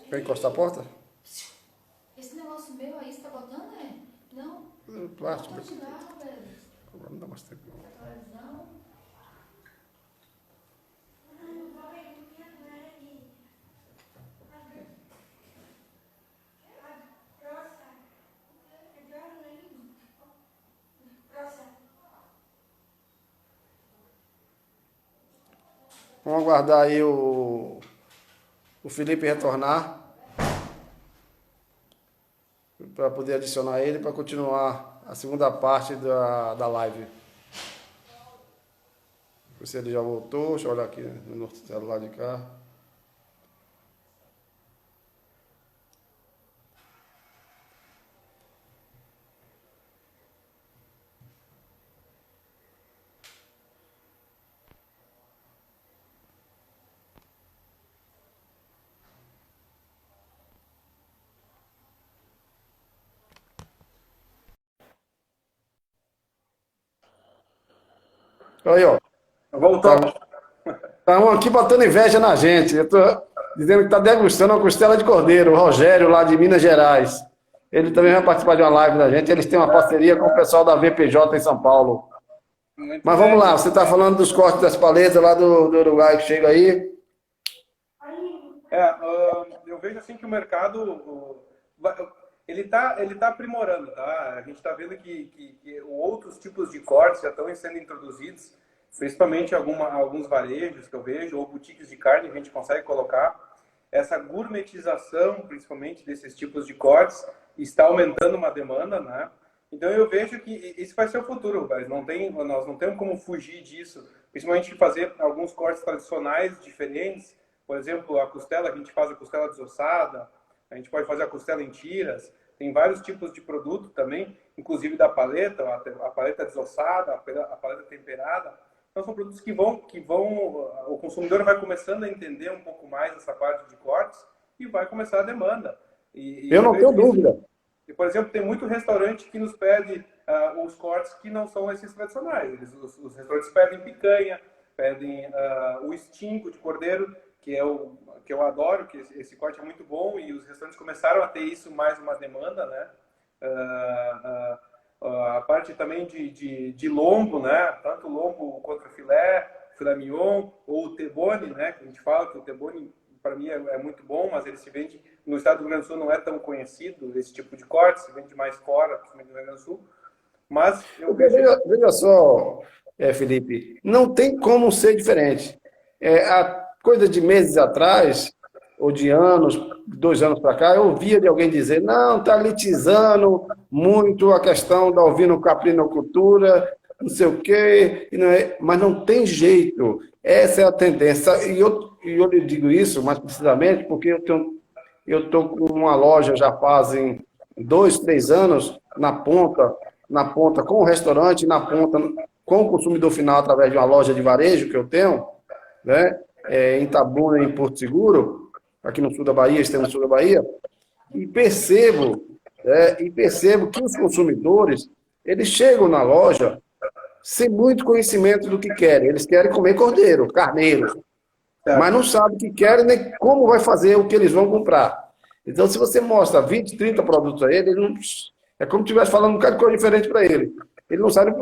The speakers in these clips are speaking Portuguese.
Quer encostar a porta? Esse negócio meu aí, você tá botando, é? Não? Plástico. Pode tirar, Roberto. Não dá mais tempo. A televisão. Vamos aguardar aí o Felipe retornar para poder adicionar ele para continuar a segunda parte da live. Se ele já voltou, deixa eu olhar aqui no celular de cá. Aí, ó. Voltou. Tá um aqui botando inveja na gente. Eu tô dizendo que tá degustando uma costela de cordeiro. O Rogério, lá de Minas Gerais. Ele também vai participar de uma live da gente. Eles têm uma parceria com o pessoal da VPJ em São Paulo. Muito Mas bem. vamos lá, você tá falando dos cortes das paletas lá do Uruguai que chega aí. Eu vejo assim que o mercado ele tá aprimorando, tá? A gente está vendo que outros tipos de cortes já estão sendo introduzidos, principalmente alguns varejos que eu vejo, ou boutiques de carne, a gente consegue colocar. Essa gourmetização, principalmente desses tipos de cortes, está aumentando uma demanda, né? Então eu vejo que isso vai ser o futuro, mas nós não temos como fugir disso, principalmente fazer alguns cortes tradicionais diferentes. Por exemplo, a costela, a gente faz a costela desossada, a gente pode fazer a costela em tiras, tem vários tipos de produto também, inclusive da paleta, a paleta desossada, a paleta temperada. Então são produtos que vão, o consumidor vai começando a entender um pouco mais essa parte de cortes e vai começar a demanda. Eu não tenho dúvida. E, por exemplo, tem muito restaurante que nos pede os cortes que não são esses tradicionais. Os restaurantes pedem picanha, pedem o estinco de cordeiro, que eu adoro, que esse corte é muito bom, e os restaurantes começaram a ter isso mais uma demanda, né? A parte também de lombo, né? Tanto lombo quanto filé mignon, ou o T-bone, né? Que a gente fala que o T-bone, para mim, é muito bom, mas ele se vende, no estado do Rio Grande do Sul não é tão conhecido, esse tipo de corte, se vende mais fora, principalmente no Rio Grande do Sul. Mas Veja só, Felipe, não tem como ser diferente. Há coisa de meses atrás, ou de anos, 2 anos para cá, eu ouvia de alguém dizer, não, está elitizando muito a questão da ovinocaprinocultura, não sei o quê, mas não tem jeito. Essa é a tendência. E eu lhe digo isso mais precisamente porque eu estou com uma loja já fazem 2, 3 anos na ponta com o restaurante, na ponta com o consumidor final através de uma loja de varejo que eu tenho, né? Em Itabuna, em Porto Seguro, aqui no sul da Bahia, extremo sul da Bahia, e percebo que os consumidores, eles chegam na loja sem muito conhecimento do que querem. Eles querem comer cordeiro, carneiro, mas não sabem o que querem nem como vai fazer o que eles vão comprar. Então, se você mostra 20, 30 produtos a ele não, é como se estivesse falando um bocado de coisa diferente para ele. Ele não sabe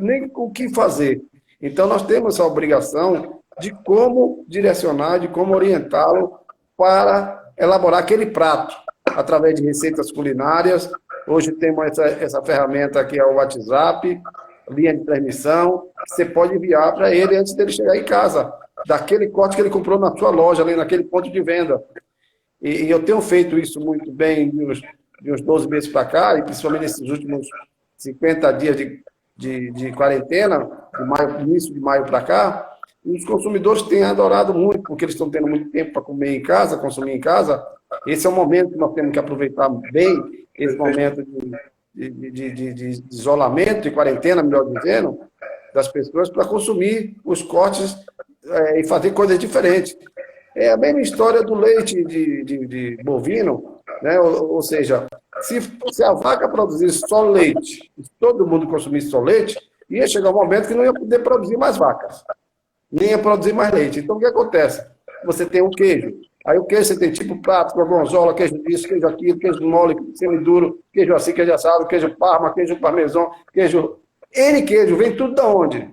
nem o que fazer. Então, nós temos essa obrigação de como direcionar, de como orientá-lo para elaborar aquele prato, através de receitas culinárias. Hoje temos essa ferramenta que é o WhatsApp, linha de transmissão, que você pode enviar para ele antes dele chegar em casa, daquele corte que ele comprou na sua loja, ali naquele ponto de venda. E eu tenho feito isso muito bem de uns 12 meses para cá, e principalmente nesses últimos 50 dias de quarentena, início de maio para cá. E os consumidores têm adorado muito, porque eles estão tendo muito tempo para comer em casa, consumir em casa. Esse é o momento que nós temos que aproveitar bem, esse momento de isolamento, de quarentena, melhor dizendo, das pessoas, para consumir os cortes e fazer coisas diferentes. É a mesma história do leite de bovino, né? Ou seja, se a vaca produzisse só leite, se todo mundo consumisse só leite, ia chegar um momento que não ia poder produzir mais vacas, nem ia produzir mais leite. Então, o que acontece? Você tem o queijo. Aí o queijo você tem tipo prato, gorgonzola, queijo disso, queijo aquilo, queijo mole, semiduro, queijo assim, queijo assado, queijo parma, queijo parmesão, queijo... N queijo, vem tudo da onde?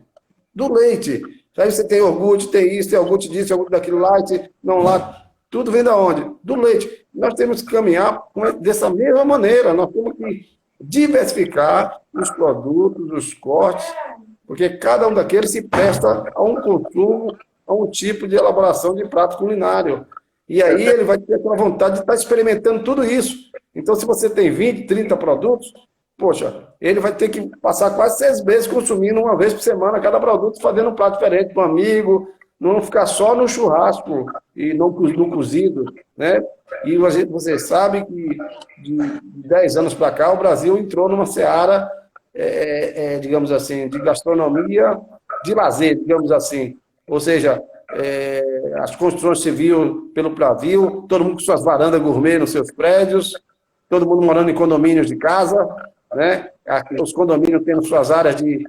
Do leite. Aí você tem iogurte, tem isso, tem iogurte disso, iogurte daquilo, light, não lá. Tudo vem da onde? Do leite. Nós temos que caminhar dessa mesma maneira. Nós temos que diversificar os produtos, os cortes, porque cada um daqueles se presta a um consumo, a um tipo de elaboração de prato culinário. E aí ele vai ter aquela vontade de estar experimentando tudo isso. Então, se você tem 20, 30 produtos, poxa, ele vai ter que passar quase 6 meses consumindo uma vez por semana cada produto, fazendo um prato diferente para um amigo, não ficar só no churrasco e não no cozido, né? E você sabe que de 10 anos para cá o Brasil entrou numa seara, digamos assim, de gastronomia de lazer, digamos assim. Ou seja, as construções civis pelo Brasil, todo mundo com suas varandas gourmet nos seus prédios, todo mundo morando em condomínios de casa, né? Os condomínios tendo suas áreas de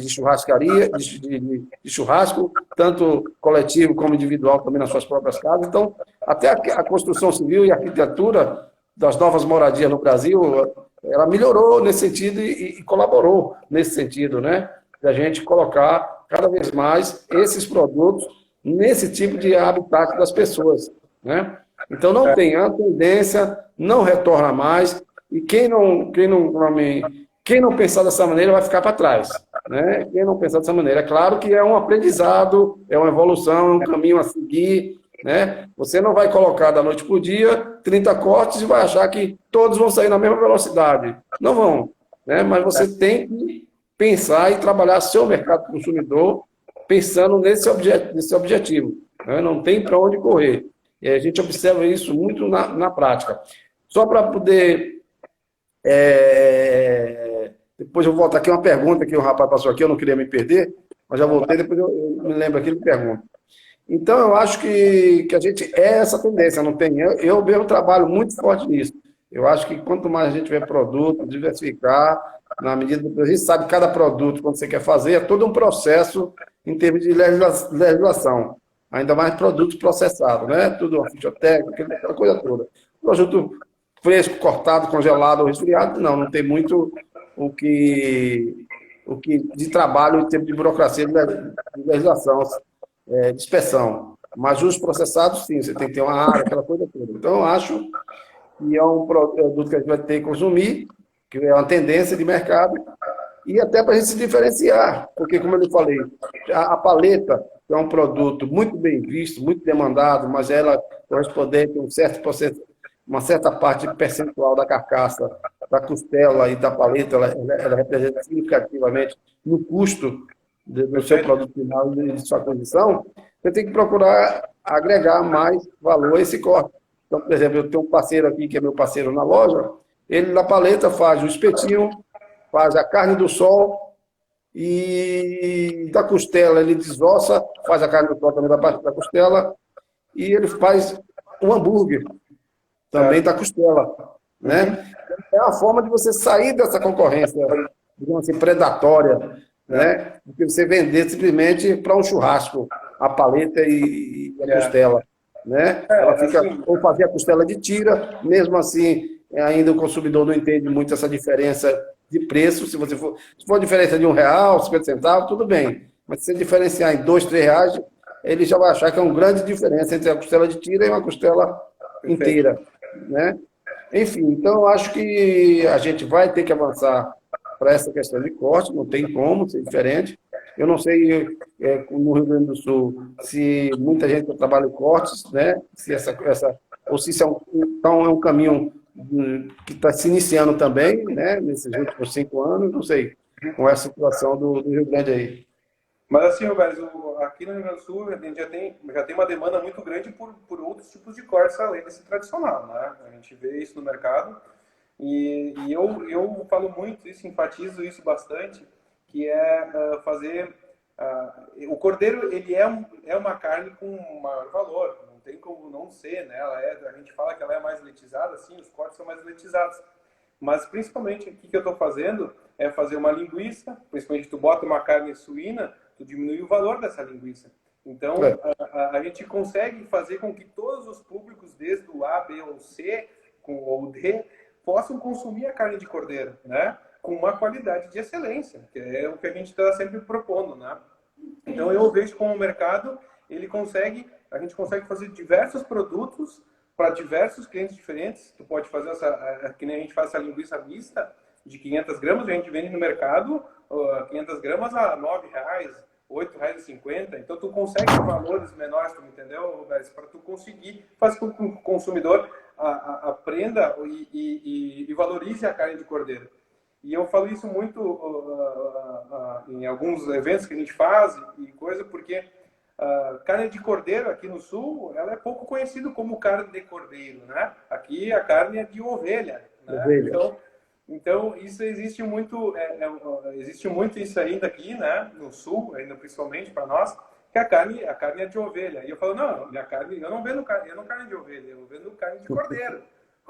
churrascaria, de churrasco, tanto coletivo como individual, também nas suas próprias casas. Então, até a construção civil e a arquitetura das novas moradias no Brasil, ela melhorou nesse sentido e colaborou nesse sentido, né? Da gente colocar cada vez mais esses produtos nesse tipo de habitat das pessoas, né? Então, não tem a tendência, não retorna mais, e quem não pensar dessa maneira vai ficar para trás, né? Quem não pensar dessa maneira, é claro que é um aprendizado, é uma evolução, é um caminho a seguir, né? Você não vai colocar da noite para o dia 30 cortes e vai achar que todos vão sair na mesma velocidade. Não vão, né? Mas você tem que pensar e trabalhar seu mercado consumidor pensando nesse objetivo, né? Não tem para onde correr. E a gente observa isso muito na prática. Só para poder... Depois eu volto aqui, uma pergunta que o rapaz passou aqui, eu não queria me perder, mas já voltei, depois eu me lembro aqui, ele pergunta. Então, eu acho que a gente essa tendência, não tem... Eu mesmo trabalho muito forte nisso. Eu acho que quanto mais a gente tiver produto, diversificar, na medida que a gente sabe cada produto, quando você quer fazer, é todo um processo em termos de legislação. Ainda mais produtos processados, né? Tudo uma ficha técnica, aquela coisa toda. Produto fresco, cortado, congelado ou resfriado, não tem muito o que de trabalho em termos de burocracia de legislação, de inspeção. Mas os processados, sim, você tem que ter uma área, aquela coisa toda. Então, eu acho que é um produto que a gente vai ter que consumir, que é uma tendência de mercado, e até para a gente se diferenciar, porque, como eu lhe falei, a paleta é um produto muito bem visto, muito demandado, mas ela correspondente a uma certa parte percentual da carcaça, da costela e da paleta, ela representa significativamente no custo do seu produto final e de sua aquisição. Você tem que procurar agregar mais valor a esse corte. Então, por exemplo, eu tenho um parceiro aqui, que é meu parceiro na loja, ele na paleta faz o espetinho, faz a carne do sol e da costela ele desossa, faz a carne do sol também da parte da costela e ele faz um hambúrguer também da costela, né? É uma forma de você sair dessa concorrência, digamos assim, predatória, né? Porque você vender simplesmente para um churrasco a paleta e a costela, né? Ela fica, ou fazer a costela de tira, mesmo assim, ainda o consumidor não entende muito essa diferença de preço. Se for a diferença de R$1, 50 centavos, tudo bem. Mas se você diferenciar em R$2, R$3, ele já vai achar que é uma grande diferença entre a costela de tira e uma costela inteira, né? Enfim, então eu acho que a gente vai ter que avançar para essa questão de corte, não tem como ser diferente. Eu não sei no Rio Grande do Sul se muita gente trabalha em cortes, né? Ou se isso então é um caminho que está se iniciando também, né? Nesses últimos 5 anos, não sei, com essa situação do Rio Grande aí. Mas assim, Roberto, aqui no Rio Grande do Sul a gente já tem uma demanda muito grande por outros tipos de cortes além desse tradicional, né? A gente vê isso no mercado e eu falo muito isso, enfatizo isso bastante, que é fazer... o cordeiro, ele é uma carne com maior valor, não tem como não ser, né? A gente fala que ela é mais letizada, sim, os cortes são mais letizados. Mas principalmente o que eu estou fazendo é fazer uma linguiça, principalmente tu bota uma carne suína, tu diminui o valor dessa linguiça. Então, a gente consegue fazer com que todos os desde o A, B ou C, ou D, possam consumir a carne de cordeiro, né? Com uma qualidade de excelência, que é o que a gente está sempre propondo, né? Então eu vejo como o mercado, a gente consegue fazer diversos produtos para diversos clientes diferentes. Tu pode fazer que nem a gente faz essa linguiça mista de 500 gramas, a gente vende no mercado 500 gramas a R$ 9,00, R$ 8,50. Então tu consegue valores menores, tu me entendeu, Roberto? Para tu conseguir fazer com que o consumidor aprenda e valorize a carne de cordeiro. E eu falo isso muito em alguns eventos que a gente faz e coisa, porque carne de cordeiro aqui no sul, ela é pouco conhecida como carne de cordeiro, né? Aqui a carne é de ovelha, né? Então isso existe muito, existe muito isso ainda aqui, né? No sul, ainda principalmente para nós, que a carne é de ovelha. E eu falo, não, minha carne, eu não vendo carne de ovelha, eu vendo carne de cordeiro.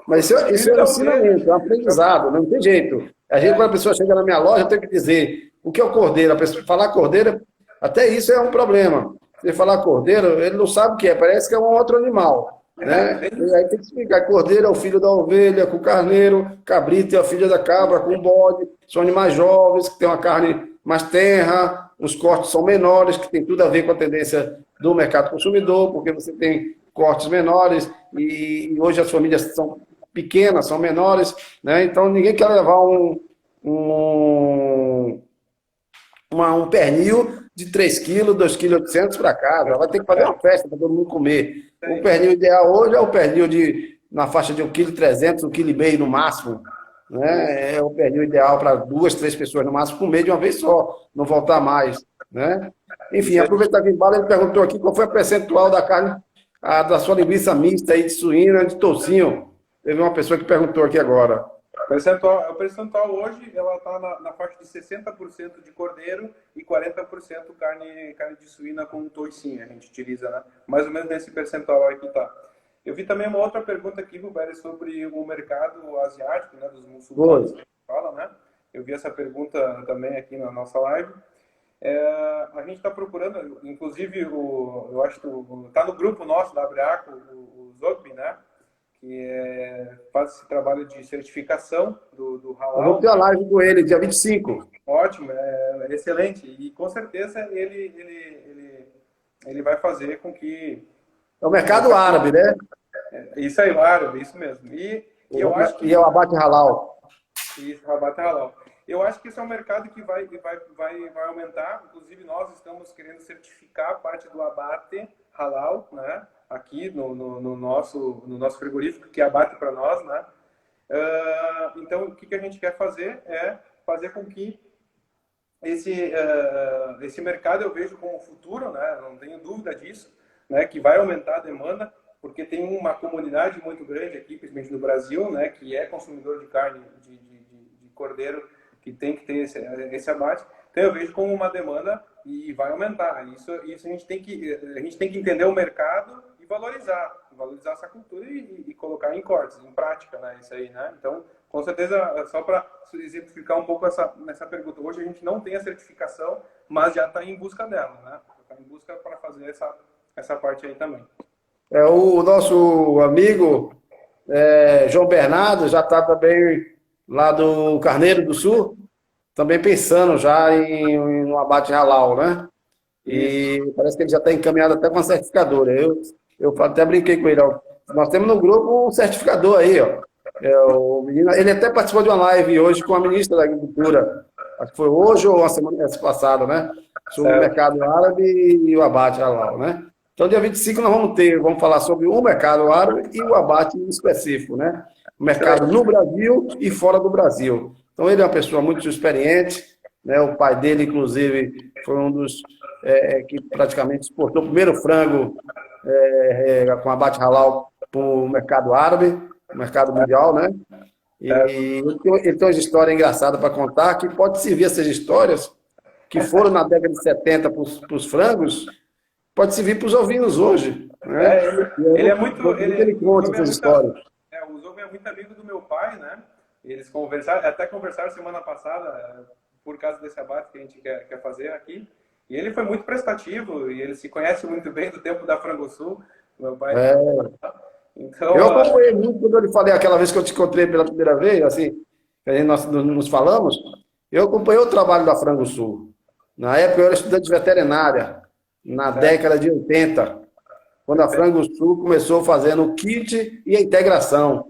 Mas isso é um ensinamento, é um aprendizado, não tem jeito. A gente, quando a pessoa chega na minha loja, eu tenho que dizer o que é o cordeiro. A pessoa falar cordeiro, até isso é um problema. Se ele falar cordeiro, ele não sabe o que é, parece que é um outro animal. Né? E aí tem que explicar, cordeiro é o filho da ovelha, com o carneiro, cabrito é a filha da cabra, com o bode, são animais jovens, que têm uma carne mais tenra, os cortes são menores, que tem tudo a ver com a tendência do mercado consumidor, porque você tem cortes menores, e hoje as famílias são pequenas, são menores, né? Então ninguém quer levar um pernil de 3 quilos, 2,8 kg para casa. Vai ter que fazer uma festa para todo mundo comer. O pernil ideal hoje é o pernil na faixa de 1,3 kg, 1,5 kg no máximo. Né? É o pernil ideal para 2, 3 pessoas no máximo comer de uma vez só, não voltar mais. Né? Enfim, aproveitar que o ele perguntou aqui qual foi a percentual da carne, da sua linguiça mista aí de suína, de toucinho. Teve uma pessoa que perguntou aqui agora. O percentual hoje ela está na faixa de 60% de cordeiro e 40% carne de suína com toicinho. A gente utiliza, né? Mais ou menos nesse percentual aí que está. Eu vi também uma outra pergunta aqui, Rubério, sobre o mercado asiático, né, dos muçulmanos, que fala, né? Eu vi essa pergunta também aqui na nossa live. A gente está procurando, inclusive, eu acho que está no grupo nosso da Abreaco, o Zogby, né? Que faz esse trabalho de certificação do halal. Eu vou ter a live com ele, dia 25. Ótimo, excelente. E com certeza ele vai fazer com que... É o mercado árabe, né? Isso aí, o árabe, isso mesmo. E eu acho que... E é o abate halal. Isso, abate halal. Eu acho que esse é um mercado que vai aumentar. Inclusive, nós estamos querendo certificar parte do abate halal, né? Aqui no nosso frigorífico, que abate para nós, né? Então, o que a gente quer fazer é fazer com que esse mercado eu vejo como futuro, né? Não tenho dúvida disso, né? Que vai aumentar a demanda, porque tem uma comunidade muito grande aqui, principalmente no Brasil, né? Que é consumidor de carne de cordeiro, que tem que ter esse abate. Então, eu vejo como uma demanda e vai aumentar. Isso a gente tem que entender o mercado e valorizar essa cultura e colocar em cortes, em prática, né? Isso aí, né? Então, com certeza, só para exemplificar um pouco essa pergunta. Hoje a gente não tem a certificação, mas já está em busca dela, né? Está em busca para fazer essa parte aí também. O nosso amigo João Bernardo já está também lá do Carneiro do Sul, também pensando já em um abate halal, né? E parece que ele já está encaminhado até com a certificadora. Eu até brinquei com ele, ó. Nós temos no grupo um certificador aí, ó. O menino, ele até participou de uma live hoje com a ministra da Agricultura. Acho que foi hoje ou uma semana passada, né? Sobre o mercado árabe e o abate halal, né? Então, dia 25 nós vamos falar sobre o mercado árabe e o abate específico, né? O mercado no Brasil e fora do Brasil. Então, ele é uma pessoa muito experiente, né? O pai dele, inclusive, foi um dos que praticamente exportou o primeiro frango com abate halal para o mercado árabe, o mercado mundial, né? E ele tem uma história engraçada para contar, que pode servir essas histórias, que foram na década de 70 para os frangos, pode servir para os ovinos hoje. Né? Ele conta essas histórias. O Zogby é muito amigo do meu pai, né? Eles até conversaram semana passada, por causa desse abate que a gente quer fazer aqui. E ele foi muito prestativo, e ele se conhece muito bem do tempo da Frangosul, meu pai. Então, Eu acompanhei muito quando eu lhe falei aquela vez que eu te encontrei pela primeira vez, assim, que aí nós nos falamos, eu acompanhei o trabalho da Frango Sul. Na época eu era estudante de veterinária, na certo? década de 80, quando a Perfeito. Frango Sul começou fazendo o kit e a integração,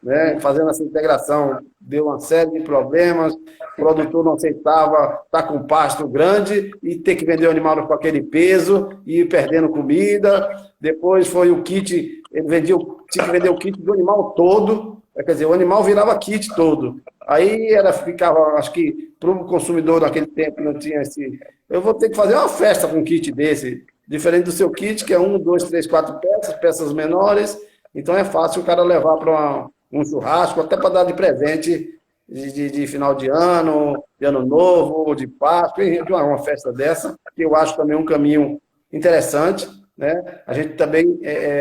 né? Uhum. Fazendo essa integração, deu uma série de problemas, o produtor não aceitava estar com pasto grande e ter que vender o animal com aquele peso e ir perdendo comida. Depois foi o kit, ele vendia, tinha que vender o kit do animal todo, quer dizer, o animal virava kit todo. Aí era, ficava, acho que para o consumidor naquele tempo não tinha esse. Eu vou ter que fazer uma festa com um kit desse, diferente do seu kit, que é um, dois, três, quatro peças, peças menores. Então é fácil o cara levar para um churrasco, até para dar de presente de final de ano novo, de Páscoa, de uma festa dessa, que eu acho também um caminho interessante, né? A gente também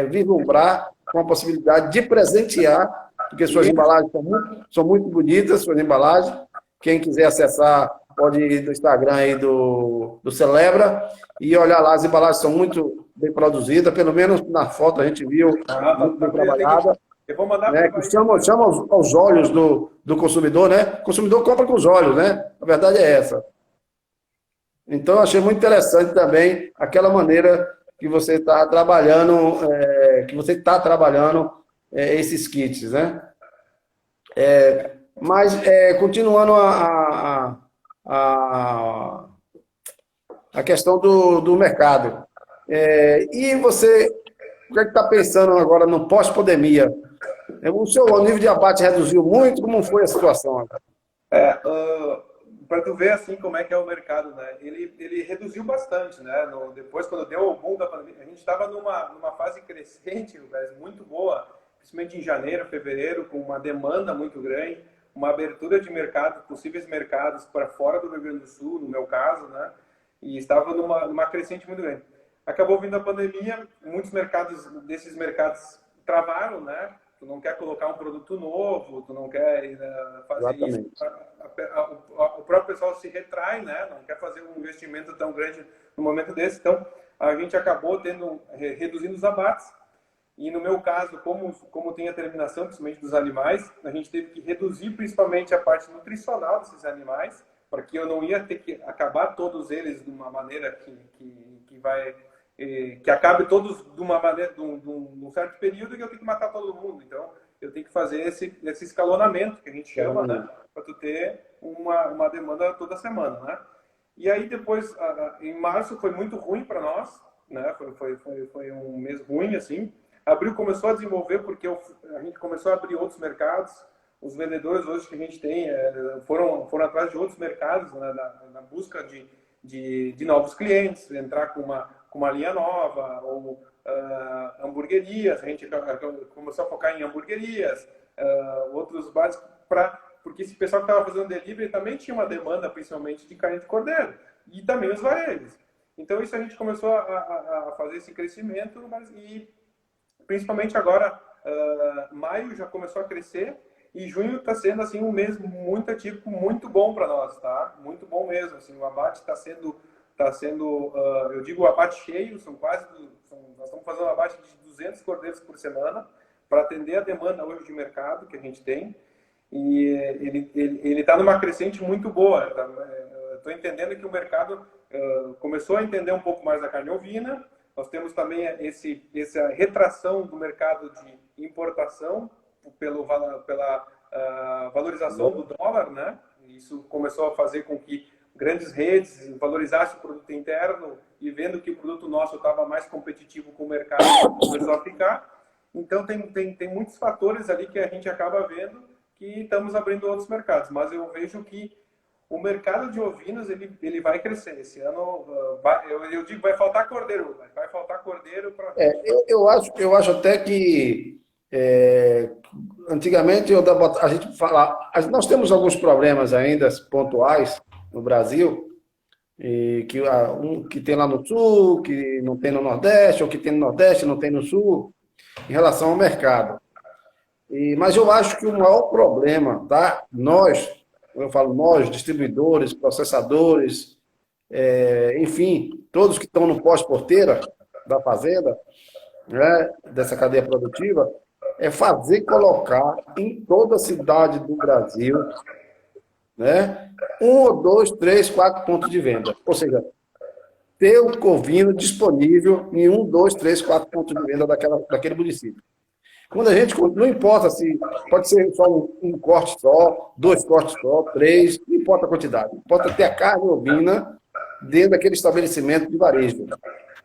vislumbrar com a possibilidade de presentear, porque suas Isso. embalagens são muito bonitas, suas embalagens. Quem quiser acessar, pode ir no Instagram aí do Celebra e olhar lá, as embalagens são muito bem produzidas, pelo menos na foto a gente viu, Ah, muito bem eu trabalhada, eu vou mandar né, para que vai. chama aos olhos do consumidor, né? O consumidor compra com os olhos, né? A verdade é essa. Então, eu achei muito interessante também aquela maneira que você está trabalhando, esses kits, né? Mas, continuando a, a questão do mercado. E você, o que é que está pensando agora no pós-pandemia? O seu nível de abate reduziu muito? Como foi a situação agora? Para tu ver assim como é que é o mercado, né? Ele reduziu bastante, né? Depois, quando deu o boom da pandemia, a gente estava numa fase crescente, mas muito boa, principalmente em janeiro, fevereiro, com uma demanda muito grande, uma abertura de mercado, possíveis mercados para fora do Rio Grande do Sul, no meu caso, né? E estava numa crescente muito grande. Acabou vindo a pandemia, muitos desses mercados travaram, né? Tu não quer colocar um produto novo, tu não quer fazer isso. Exatamente. O próprio pessoal se retrai, né? Não quer fazer um investimento tão grande no momento desse. Então, a gente acabou reduzindo os abates. E no meu caso, como tem a terminação, principalmente dos animais, a gente teve que reduzir principalmente a parte nutricional desses animais, porque eu não ia ter que acabar todos eles de uma maneira que vai que acabe todos de uma maneira, de um certo período que eu tenho que matar todo mundo. Então, eu tenho que fazer esse escalonamento, que a gente chama, né? Para tu ter uma demanda toda semana, né? E aí, depois, em março, foi muito ruim para nós, né? Foi um mês ruim, assim. Abril começou a desenvolver porque a gente começou a abrir outros mercados. Os vendedores hoje que a gente tem foram atrás de outros mercados, né? na busca de novos clientes, entrar com uma linha nova, ou hamburguerias, a gente começou a focar em hamburguerias, outros bares, porque esse pessoal que estava fazendo delivery também tinha uma demanda, principalmente de carne de cordeiro, e também os varejos. Então, isso a gente começou a fazer esse crescimento, e principalmente agora, maio já começou a crescer, e junho está sendo assim um mês muito atípico, muito bom para nós, tá? Muito bom mesmo, assim, o abate está sendo, eu digo abate cheio, nós estamos fazendo um abate de 200 cordeiros por semana para atender a demanda hoje de mercado que a gente tem, e ele está numa crescente muito boa. Estou entendendo que o mercado começou a entender um pouco mais da carne ovina. Nós temos também essa retração do mercado de importação pela valorização do dólar, né? Isso começou a fazer com que grandes redes valorizassem o produto interno, e vendo que o produto nosso estava mais competitivo com o mercado, começou a ficar. Então, tem muitos fatores ali que a gente acaba vendo que estamos abrindo outros mercados. Mas eu vejo que o mercado de ovinos ele vai crescer. Esse ano, eu digo, vai faltar cordeiro. Vai faltar cordeiro para... Eu acho até que antigamente a gente fala, nós temos alguns problemas ainda pontuais no Brasil, e que tem lá no Sul, que não tem no Nordeste, ou que tem no Nordeste e não tem no Sul, em relação ao mercado. Mas eu acho que o maior problema, tá? Eu falo nós, distribuidores, processadores, enfim, todos que estão no pós-porteira da fazenda, né, dessa cadeia produtiva, é fazer colocar em toda a cidade do Brasil, né, um ou dois, três, quatro pontos de venda. Ou seja, ter o Covino disponível em um, dois, três, quatro pontos de venda daquele município. Quando a gente, não importa se pode ser só um corte só, dois cortes só, três, não importa a quantidade. Importa ter a carne ovina dentro daquele estabelecimento de varejo,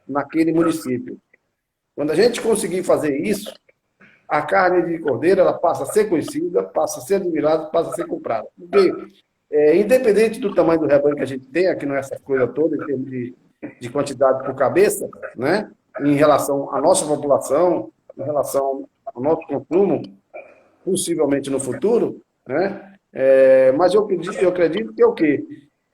naquele município. Quando a gente conseguir fazer isso, a carne de cordeiro ela passa a ser conhecida, passa a ser admirada, passa a ser comprada. Porque, independente do tamanho do rebanho que a gente tem, aqui não é essa coisa toda, em termos de quantidade por cabeça, né, em relação à nossa população, em relação ao nosso consumo, possivelmente no futuro, né, mas eu acredito que é o quê?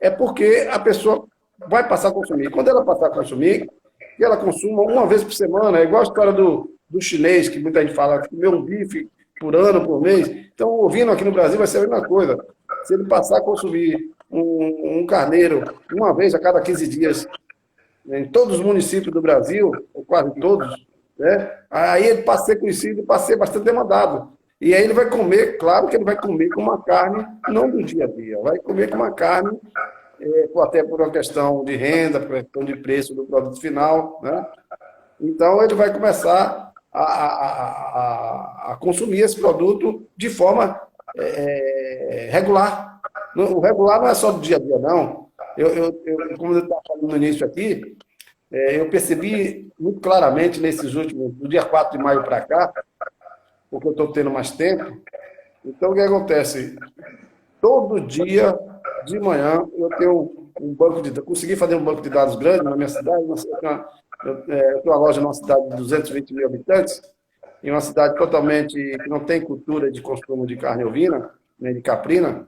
É porque a pessoa vai passar a consumir. Quando ela passar a consumir, que ela consuma uma vez por semana, é igual a história do chinês, que muita gente fala, comer um bife por ano, por mês. Então, o ovino aqui no Brasil vai ser a mesma coisa. Se ele passar a consumir um carneiro uma vez a cada 15 dias, em todos os municípios do Brasil, ou quase todos, né, aí ele passa a ser conhecido e passa a ser bastante demandado. E aí ele vai comer, claro que ele vai comer com uma carne, não do dia a dia, vai comer com uma carne, até por uma questão de renda, por uma questão de preço do produto final, né? Então ele vai começar a consumir esse produto de forma regular. O regular não é só do dia a dia, não. Como eu estava falando no início aqui, eu percebi muito claramente nesses últimos, do dia 4 de maio para cá, porque eu estou tendo mais tempo. Então, o que acontece? Todo dia, de manhã, eu tenho um banco de dados, consegui fazer um banco de dados grande na minha cidade. Eu tenho uma loja numa cidade de 220 mil habitantes, em uma cidade totalmente que não tem cultura de consumo de carne ovina, nem de caprina,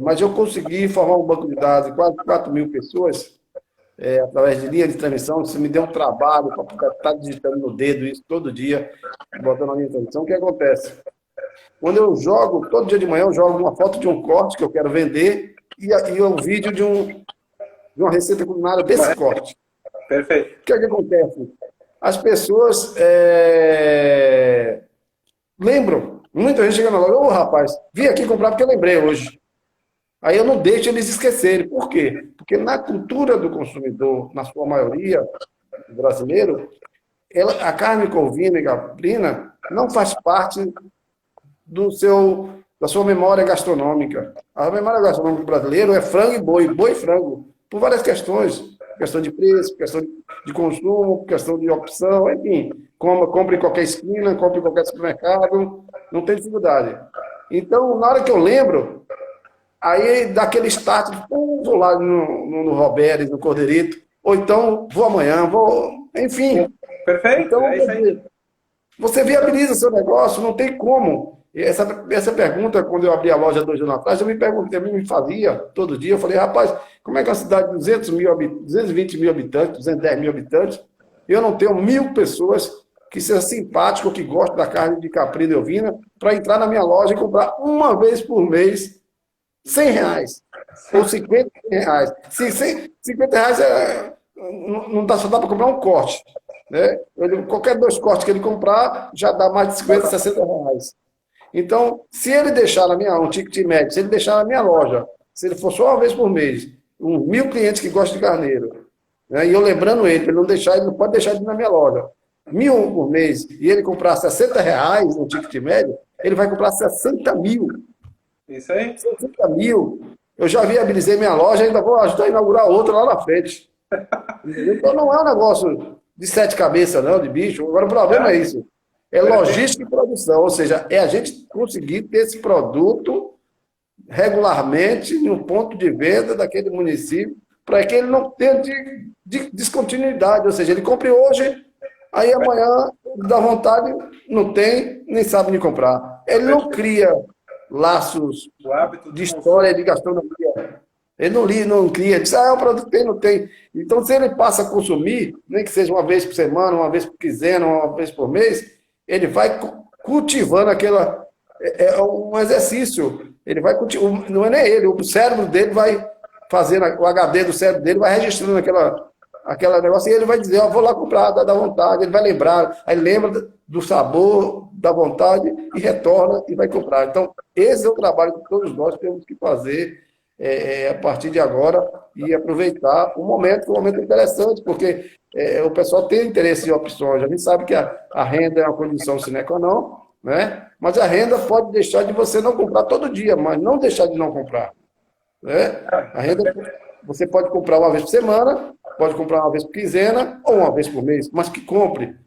mas eu consegui formar um banco de dados de quase 4 mil pessoas, através de linha de transmissão. Isso me deu um trabalho para estar digitando no dedo isso todo dia, botando a linha de transmissão. O que acontece? Quando eu jogo, todo dia de manhã eu jogo uma foto de um corte que eu quero vender e um vídeo de uma receita culinária desse corte. Perfeito. O que acontece? As pessoas lembram. Muita gente chega na loja, ô rapaz, vim aqui comprar porque eu lembrei hoje. Aí eu não deixo eles esquecerem. Por quê? Porque na cultura do consumidor, na sua maioria, brasileiro, a carne bovina e caprina não faz parte da sua memória gastronômica. A memória gastronômica do brasileiro é frango e boi, boi e frango, por várias questões. Questão de preço, questão de consumo, questão de opção, enfim. Compre em qualquer esquina, compre em qualquer supermercado, não tem dificuldade. Então, na hora que eu lembro, aí dá aquele start, vou lá no Roberto, no Cordeirito, ou então vou amanhã, enfim. Perfeito, então, é isso aí. Você viabiliza seu negócio, não tem como. Essa pergunta, quando eu abri a loja 2 anos atrás, eu me fazia todo dia. Eu falei, rapaz, como é que uma cidade de 220 mil habitantes, 210 mil habitantes, eu não tenho 1.000 pessoas que sejam simpáticas, que gostam da carne de caprina e ovina, para entrar na minha loja e comprar uma vez por mês R$100 ou R$50. R$50 não dá, só dá para comprar um corte. Né? Qualquer 2 cortes que ele comprar, já dá mais de R$50, R$60. Então, se ele deixar um ticket médio, se ele deixar na minha loja, se ele for só uma vez por mês, 1.000 clientes que gostam de carneiro, né, e eu lembrando ele não pode deixar de ir na minha loja, 1.000 por mês, e ele comprar R$60 no ticket médio, ele vai comprar 60 mil. Isso aí. 60 mil. Eu já viabilizei minha loja, ainda vou ajudar a inaugurar outra lá na frente. Então, não é um negócio de 7 cabeças, não, de bicho. Agora, o problema é isso. É logística e produção, ou seja, é a gente conseguir ter esse produto regularmente no ponto de venda daquele município, para que ele não tenha descontinuidade, ou seja, ele compre hoje, aí amanhã dá vontade, não tem, nem sabe nem comprar. Ele não cria laços de história de gastronomia. Ele não cria, diz, o produto tem, não tem. Então, se ele passa a consumir, nem que seja uma vez por semana, uma vez por quinzena, uma vez por mês, ele vai cultivando aquela... É um exercício. Ele vai cultivando, não é nem ele, o cérebro dele vai fazendo, o HD do cérebro dele vai registrando aquele negócio, e ele vai dizer, ó, vou lá comprar, dá vontade, ele vai lembrar, aí lembra do sabor, da vontade, e retorna e vai comprar. Então, esse é o trabalho que todos nós temos que fazer a partir de agora e aproveitar o momento, que é um momento interessante, porque o pessoal tem interesse em opções. A gente sabe que a renda é uma condição sine qua non, né? Mas a renda pode deixar de você não comprar todo dia, mas não deixar de não comprar. Né? A renda, você pode comprar uma vez por semana, pode comprar uma vez por quinzena ou uma vez por mês, mas que compre.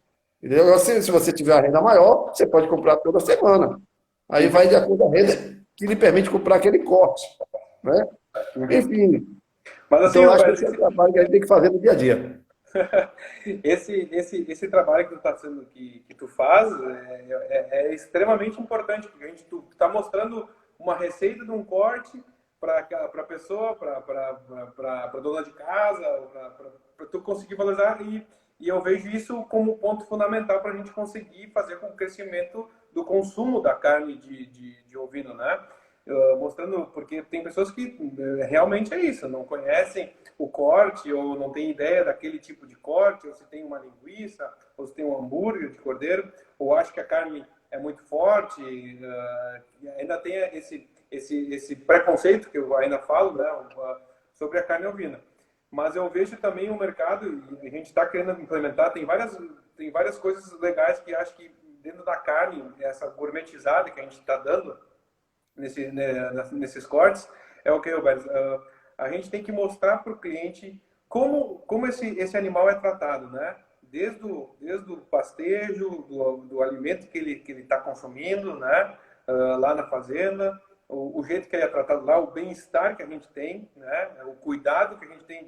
Entendeu? Se você tiver a renda maior, você pode comprar toda semana. Aí vai de acordo com a renda que lhe permite comprar aquele corte. Né? Enfim. Mas assim, então, eu acho que esse é o trabalho que a gente tem que fazer no dia a dia. Esse trabalho que tu, que tu faz é extremamente importante, porque tu está mostrando uma receita de um corte para a pessoa, para dona de casa, para tu conseguir valorizar, e eu vejo isso como ponto fundamental para a gente conseguir fazer com o crescimento do consumo da carne de ovino, né? Mostrando, porque tem pessoas que realmente é isso, não conhecem o corte, ou não tem ideia daquele tipo de corte, ou se tem uma linguiça, ou se tem um hambúrguer de cordeiro, ou acha que a carne é muito forte, ainda tem esse preconceito que eu ainda falo, né, sobre a carne ovina. Mas eu vejo também o mercado, e a gente está querendo implementar, tem várias coisas legais que acho que dentro da carne, essa gourmetizada que a gente está dando nesses cortes, é o que, Roberto? A gente tem que mostrar para o cliente como esse animal é tratado, né? Desde o pastejo, do alimento que ele está consumindo, né? Lá na fazenda, o jeito que ele é tratado lá, o bem-estar que a gente tem, né? O cuidado que a gente tem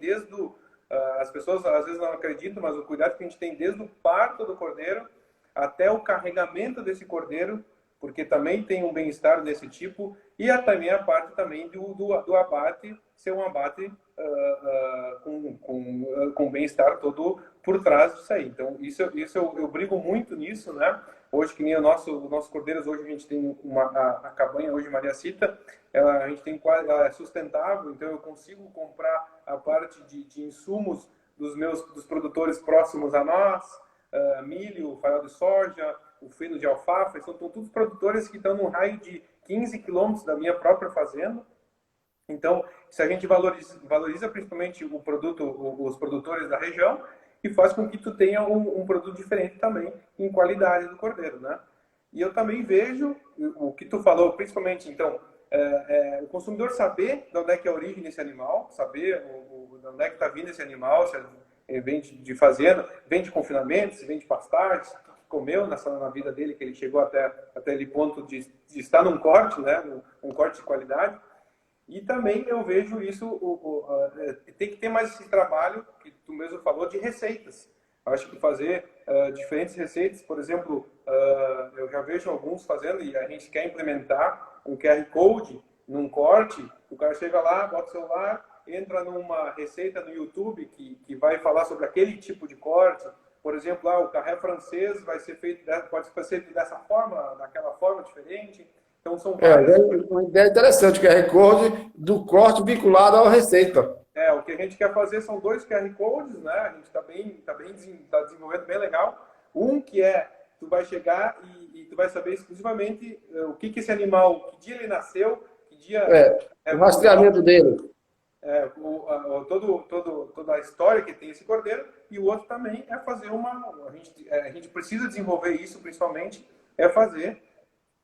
as pessoas às vezes não acreditam, mas o cuidado que a gente tem desde o parto do cordeiro até o carregamento desse cordeiro, porque também tem um bem-estar desse tipo, e também a parte também do abate, ser um abate com bem-estar todo por trás disso aí. Então, isso eu brigo muito nisso, né? Hoje, que nem nossos cordeiros, hoje a gente tem a cabanha, hoje Maria Cita, a gente tem ela é sustentável, então eu consigo comprar a parte de insumos dos produtores próximos a nós, milho, farelo de soja, o feno de alfafa, são todos produtores que estão num raio de 15 quilômetros da minha própria fazenda. Então, se a gente valoriza principalmente os produtores da região, e faz com que tu tenha um produto diferente também em qualidade do cordeiro, né? E eu também vejo o que tu falou, principalmente, então, o consumidor saber de onde é que é a origem desse animal, saber de onde é que está vindo esse animal, se vem de fazenda, vem de confinamento, se vem de pastagem, comeu na vida dele, que ele chegou até aquele ponto de estar num corte, né? Um corte de qualidade. E também eu vejo isso, tem que ter mais esse trabalho, que tu mesmo falou, de receitas. Acho que fazer diferentes receitas, por exemplo, eu já vejo alguns fazendo, e a gente quer implementar um QR Code num corte, o cara chega lá, bota o celular, entra numa receita no YouTube que vai falar sobre aquele tipo de corte. Por exemplo, o carré francês vai ser feito, pode ser feito dessa forma, daquela forma diferente. Então são várias... uma ideia interessante, que é recorde do corte vinculado à receita. O que a gente quer fazer são 2 QR Codes, né? A gente está desenvolvendo bem legal. Um que tu vai chegar e tu vai saber exclusivamente o que esse animal, que dia ele nasceu, que dia... o rastreamento dele. Toda a história que tem esse cordeiro, e o outro também é fazer a gente precisa desenvolver isso, principalmente, fazer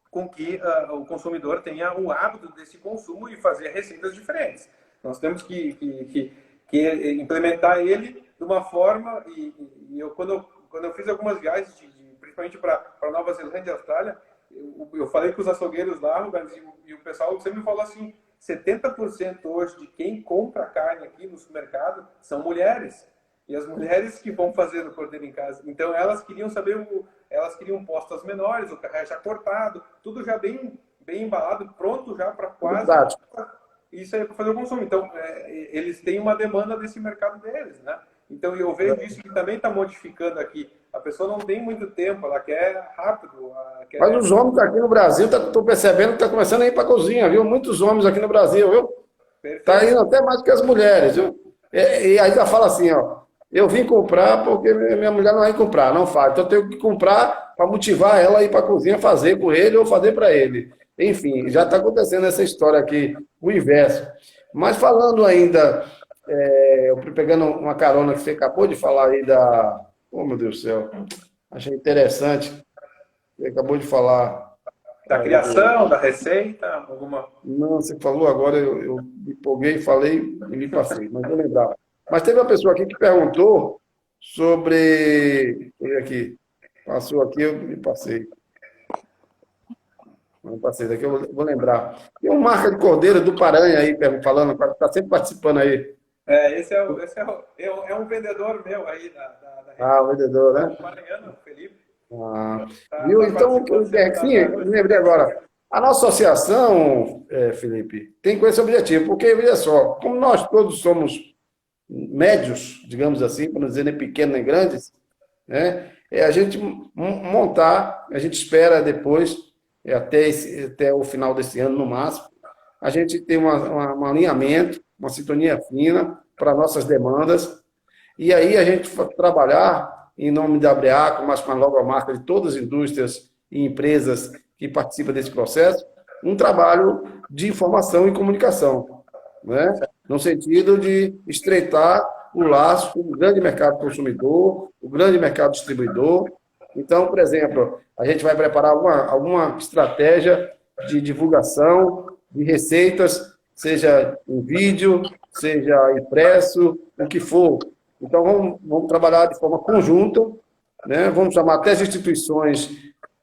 com que o consumidor tenha o hábito desse consumo e fazer receitas diferentes. Nós temos que implementar ele de uma forma, quando eu fiz algumas viagens, principalmente para Nova Zelândia e Austrália, eu falei com os açougueiros lá, e o pessoal sempre me falou assim, 70% hoje de quem compra carne aqui no supermercado são mulheres. E as mulheres que vão fazer o cordeiro em casa. Então elas queriam saber, elas queriam postas menores, o carré já cortado, tudo já bem embalado, pronto já para quase... Isso aí para fazer o consumo. Então, eles têm uma demanda desse mercado deles, né? Então, eu vejo isso que também está modificando aqui. A pessoa não tem muito tempo, ela quer rápido. Mas os homens aqui no Brasil, estou percebendo que está começando a ir para a cozinha, viu? Muitos homens aqui no Brasil, viu? Está indo até mais que as mulheres, viu? E aí já fala assim, ó, Eu vim comprar porque minha mulher não vai comprar, não faz. Então eu tenho que comprar para motivar ela a ir para a cozinha fazer com ele ou fazer para ele. Enfim, já está acontecendo essa história aqui, o inverso. Mas falando ainda, eu pegando uma carona que você acabou de falar aí da. Oh, meu Deus do céu. Achei interessante. Você acabou de falar. Da criação, da receita, alguma. Não, você falou agora, eu me empolguei, falei e me passei, mas vou lembrar. Mas teve uma pessoa aqui que perguntou sobre. Deixa eu ver aqui. Passou aqui, eu me passei. Não passei, daqui eu vou lembrar. Tem um Marca de Cordeiro do Paranha aí, falando, está sempre participando aí. Esse é um vendedor meu aí da Ah, o região. vendedor, É né? um Mariano, Felipe. Ah, viu? Tá Então, participando sempre sim, eu me lembrei agora. A nossa associação, Felipe, tem com esse objetivo, porque, veja só, como nós todos somos médios, digamos assim, para não dizer nem pequenos nem grandes, né? É a gente montar, a gente espera depois, até o final desse ano no máximo, a gente tem um alinhamento, uma sintonia fina para nossas demandas, e aí a gente trabalhar em nome da ABREA, com uma logomarca de todas as indústrias e empresas que participam desse processo, um trabalho de informação e comunicação, né? No sentido de estreitar o laço com o grande mercado consumidor, o grande mercado distribuidor. Então, por exemplo, a gente vai preparar alguma estratégia de divulgação de receitas, seja em vídeo, seja impresso, o que for. Então, vamos trabalhar de forma conjunta, né? Vamos chamar até as instituições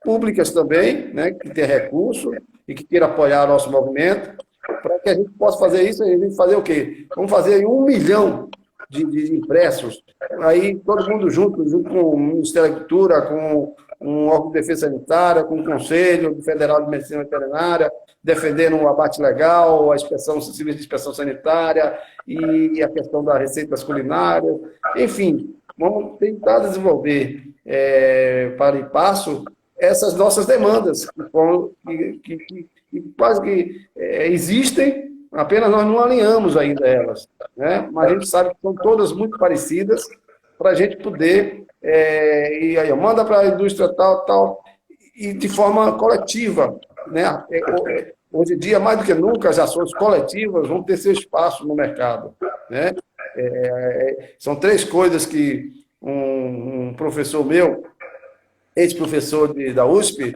públicas também, né, que tem recurso e que queira apoiar nosso movimento, para que a gente possa fazer isso, a gente fazer o quê? Vamos fazer aí 1 milhão de impressos, aí todo mundo junto com o Ministério da Cultura, com um órgão de defesa sanitária, com o Conselho Federal de Medicina Veterinária, defendendo o abate legal, a inspeção, o serviço de inspeção sanitária e a questão das receitas culinárias. Enfim, vamos tentar desenvolver para e passo essas nossas demandas, que quase que existem, apenas nós não alinhamos ainda elas, né? Mas a gente sabe que são todas muito parecidas para a gente poder, e aí, manda para a indústria tal, e de forma coletiva, né? Hoje em dia, mais do que nunca, as ações coletivas vão ter seu espaço no mercado, né? São 3 coisas que um professor meu, ex-professor da USP,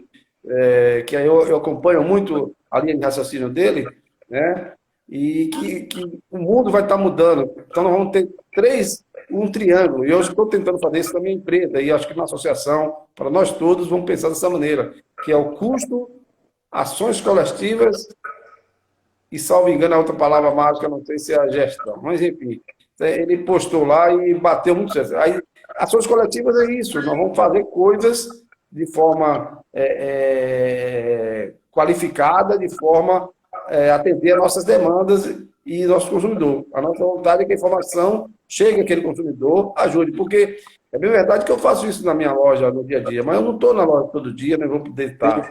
que eu acompanho muito a linha de raciocínio dele, né? E que o mundo vai estar mudando. Então, nós vamos ter um triângulo. E hoje estou tentando fazer isso na minha empresa, e acho que na associação, para nós todos, vamos pensar dessa maneira, que é o custo, ações coletivas e, salvo engano, a outra palavra mágica, não sei se é a gestão, mas enfim, ele postou lá e bateu muito certo. Aí, ações coletivas é isso, nós vamos fazer coisas de forma qualificada, de forma a atender às nossas demandas e nosso consumidor. A nossa vontade é que a informação chegue àquele consumidor, ajude, porque é bem verdade que eu faço isso na minha loja no dia a dia, mas eu não estou na loja todo dia, não vou poder estar.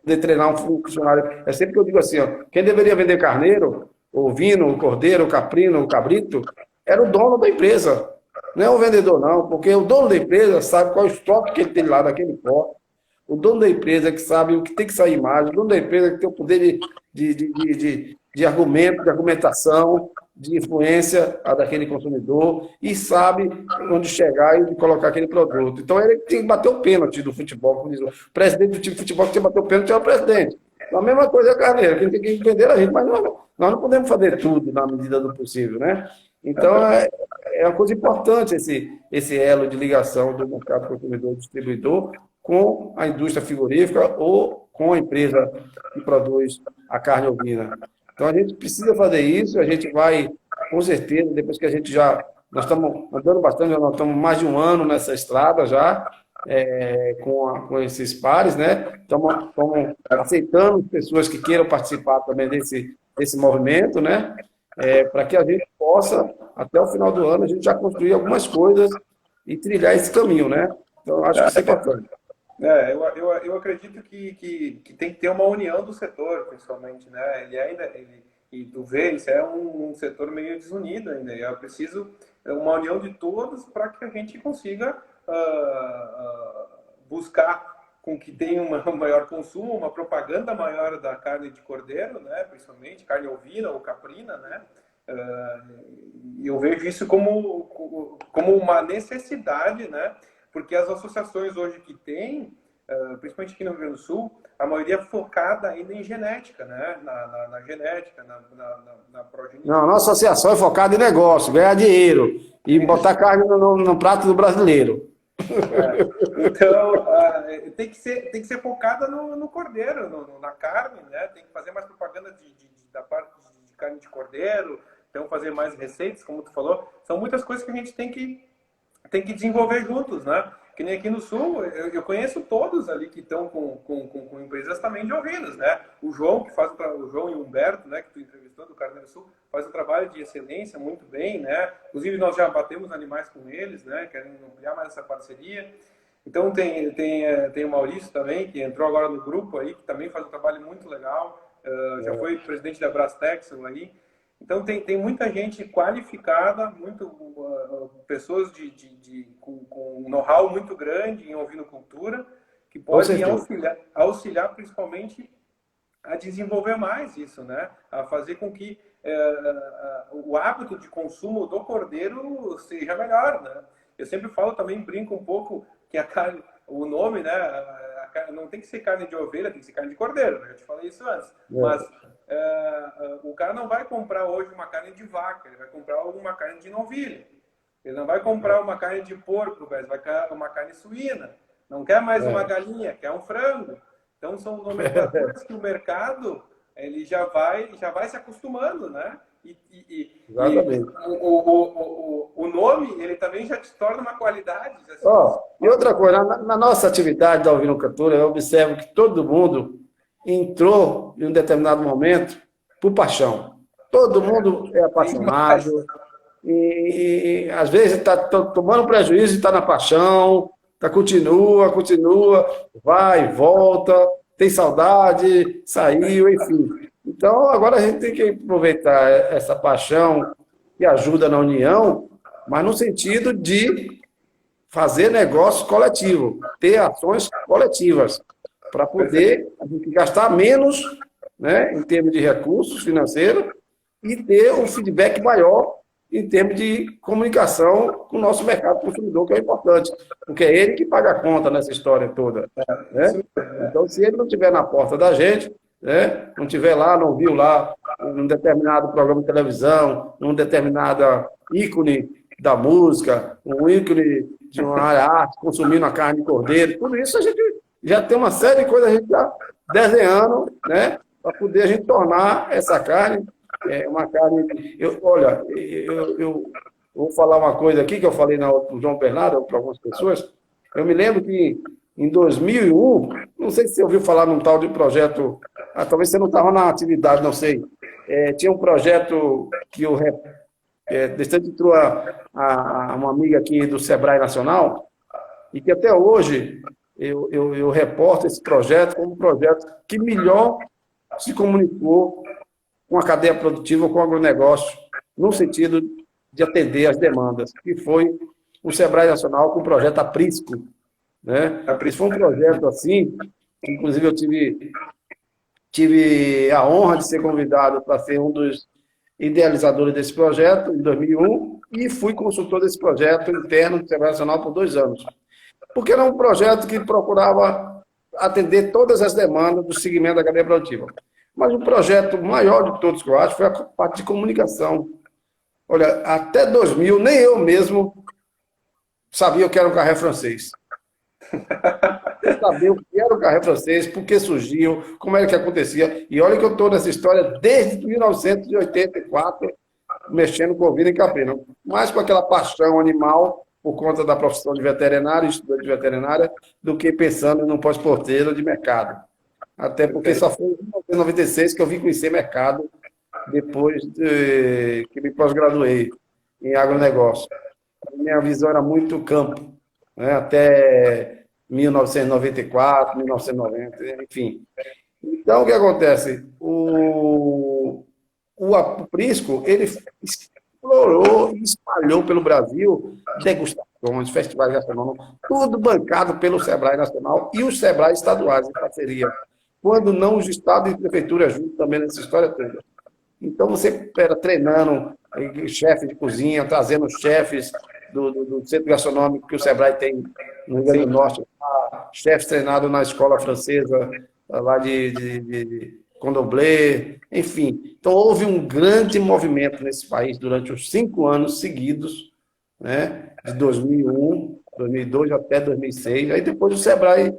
Poder treinar um funcionário. É sempre que eu digo assim, ó, quem deveria vender carneiro, ovino, cordeiro, caprino, cabrito, era o dono da empresa. Não é o vendedor, não, porque o dono da empresa sabe qual é o estoque que ele tem lá daquele pó. O dono da empresa que sabe o que tem que sair mais, o dono da empresa que tem o poder de argumento, de argumentação, de influência daquele consumidor e sabe onde chegar e colocar aquele produto. Então ele tem que bater o pênalti do futebol, como diz o presidente do time de futebol que tem que bater o pênalti é o presidente. Então, a mesma coisa é a carneira, quem tem que vender a gente, mas nós não podemos fazer tudo na medida do possível, né? Então é uma coisa importante esse elo de ligação do mercado consumidor-distribuidor com a indústria frigorífica ou com a empresa que produz a carne ovina. Então, a gente precisa fazer isso, a gente vai, com certeza, depois que a gente nós estamos andando bastante, nós estamos mais de 1 ano nessa estrada já, com esses pares, né? Estamos aceitando pessoas que queiram participar também desse movimento, né? Para que a gente possa, até o final do ano, a gente já construir algumas coisas e trilhar esse caminho, né? Então, acho que isso é importante. Eu acredito que tem que ter uma união do setor, principalmente, né? E tu vê, isso é um setor meio desunido ainda. E é preciso uma união de todos para que a gente consiga buscar com que tenha um maior consumo, uma propaganda maior da carne de cordeiro, né? Principalmente carne ovina ou caprina, né? E eu vejo isso como uma necessidade, né? Porque as associações hoje que tem, principalmente aqui no Rio Grande do Sul, a maioria é focada ainda em genética, né? Na genética, na progenia. Não, a nossa associação é focada em negócio, ganhar dinheiro e botar carne no prato do brasileiro. Então, tem que ser focada no cordeiro, na carne, né? Tem que fazer mais propaganda da parte de carne de cordeiro, então fazer mais receitas, como tu falou. São muitas coisas que a gente tem que desenvolver juntos, né? Que nem aqui no Sul, eu conheço todos ali que estão com empresas também de ovinos, né? O João, o João e o Humberto, né, que tu entrevistou do Carneiro Sul, faz um trabalho de excelência muito bem, né? Inclusive nós já batemos animais com eles, né? Querendo ampliar mais essa parceria. Então tem o Maurício também, que entrou agora no grupo aí, que também faz um trabalho muito legal. Já foi presidente da Brastexel aí. Então tem muita gente qualificada, pessoas com know-how muito grande em ovinocultura, que podem auxiliar principalmente a desenvolver mais isso, né? A fazer com que o hábito de consumo do cordeiro seja melhor, né? Eu sempre falo também, brinco um pouco, que a carne, o nome, né? Não tem que ser carne de ovelha, tem que ser carne de cordeiro, né? Eu te falei isso antes. Mas o cara não vai comprar hoje uma carne de vaca, ele vai comprar uma carne de novilha. Ele não vai comprar uma carne de porco, ele vai comprar uma carne suína. Não quer mais uma galinha, quer um frango. Então são nomenclaturas que o mercado ele já vai se acostumando, né? Exatamente. O nome ele também já te torna uma qualidade. Assim. E outra coisa, na nossa atividade da ovinocultura, eu observo que todo mundo entrou em um determinado momento por paixão. Todo mundo é apaixonado e às vezes está tomando prejuízo e está na paixão, continua, vai, volta, tem saudade, saiu, enfim. Então, agora a gente tem que aproveitar essa paixão que ajuda na união, mas no sentido de fazer negócio coletivo, ter ações coletivas, para poder a gente gastar menos, né, em termos de recursos financeiros e ter um feedback maior em termos de comunicação com o nosso mercado consumidor, que é importante, porque é ele que paga a conta nessa história toda. Né? Então, se ele não estiver na porta da gente, né, não estiver lá, não viu lá um determinado programa de televisão, um determinado ícone da música, um ícone de uma área arte, consumindo a carne de cordeiro, tudo isso a gente já tem uma série de coisas a gente já desenhando, né, para poder a gente tornar essa carne uma carne... Olha, eu vou falar uma coisa aqui que eu falei no João Bernardo para algumas pessoas. Eu me lembro que em 2001, não sei se você ouviu falar num tal de projeto, talvez você não estava na atividade, não sei. Tinha um projeto que o distante entrou uma amiga aqui do Sebrae Nacional, e que até hoje eu reporto esse projeto como um projeto que melhor se comunicou com a cadeia produtiva, com o agronegócio, no sentido de atender às demandas, que foi o Sebrae Nacional com o projeto Aprisco. Né? Esse foi um projeto assim, que inclusive eu tive a honra de ser convidado para ser um dos idealizadores desse projeto, em 2001, e fui consultor desse projeto interno do Sebrae Nacional por 2 anos. Porque era um projeto que procurava atender todas as demandas do segmento da cadeia produtiva. Mas o projeto maior de todos que eu acho foi a parte de comunicação. Olha, até 2000, nem eu mesmo sabia o que era um carré francês. Eu sabia o que era o carré francês, por que surgiu, como era que acontecia. E olha que eu estou nessa história desde 1984, mexendo com ovino e caprino. Mas com aquela paixão animal, por conta da profissão de veterinário, estudante de veterinária, do que pensando num pós-porteiro de mercado. Até porque só foi em 1996 que eu vim conhecer mercado, depois que me pós-graduei em agronegócio. Minha visão era muito campo, né? Até 1994, 1990, enfim. Então, o que acontece? o aprisco, ele explorou e espalhou pelo Brasil degustações, festivais gastronômicos, tudo bancado pelo Sebrae Nacional e os Sebrae estaduais em parceria. Quando não, os estados e prefeituras juntos também nessa história toda. Então, você era treinando chefes de cozinha, trazendo os chefes do centro gastronômico que o Sebrae tem no Rio Grande do Norte, chefes treinados na escola francesa, lá de Condomblé, enfim. Então, houve um grande movimento nesse país durante os 5 anos seguidos, né, de 2001, 2002 até 2006. Aí depois o Sebrae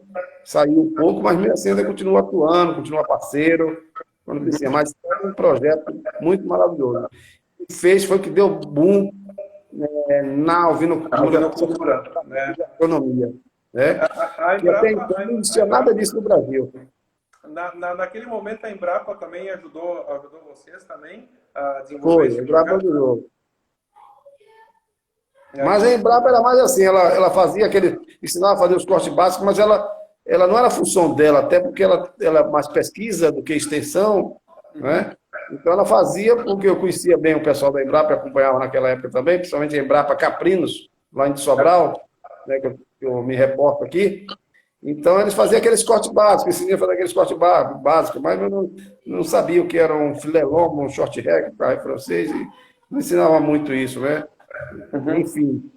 saiu um pouco, mas mesmo assim ainda continua atuando, continua parceiro, quando precisa. Mas é um projeto muito maravilhoso. O que fez foi que deu boom na Alvinocultura, né? economia, né? A Que até Embrapa, então não existia nada disso no Brasil. naquele momento a Embrapa também ajudou vocês também a desenvolver Foi, esse a Embrapa projeto? ajudou. Mas a Embrapa era mais assim, ela fazia ensinava a fazer os cortes básicos, mas ela não era a função dela, até porque ela é mais pesquisa do que extensão, né? Então ela fazia, porque eu conhecia bem o pessoal da Embrapa, acompanhava naquela época também, principalmente a Embrapa Caprinos, lá em Sobral, né, que eu me reporto aqui. Então eles faziam aqueles cortes básicos, ensinavam a fazer aqueles cortes básicos, mas eu não sabia o que era um filé long, um short hack, para francês, e não ensinava muito isso, né? Enfim,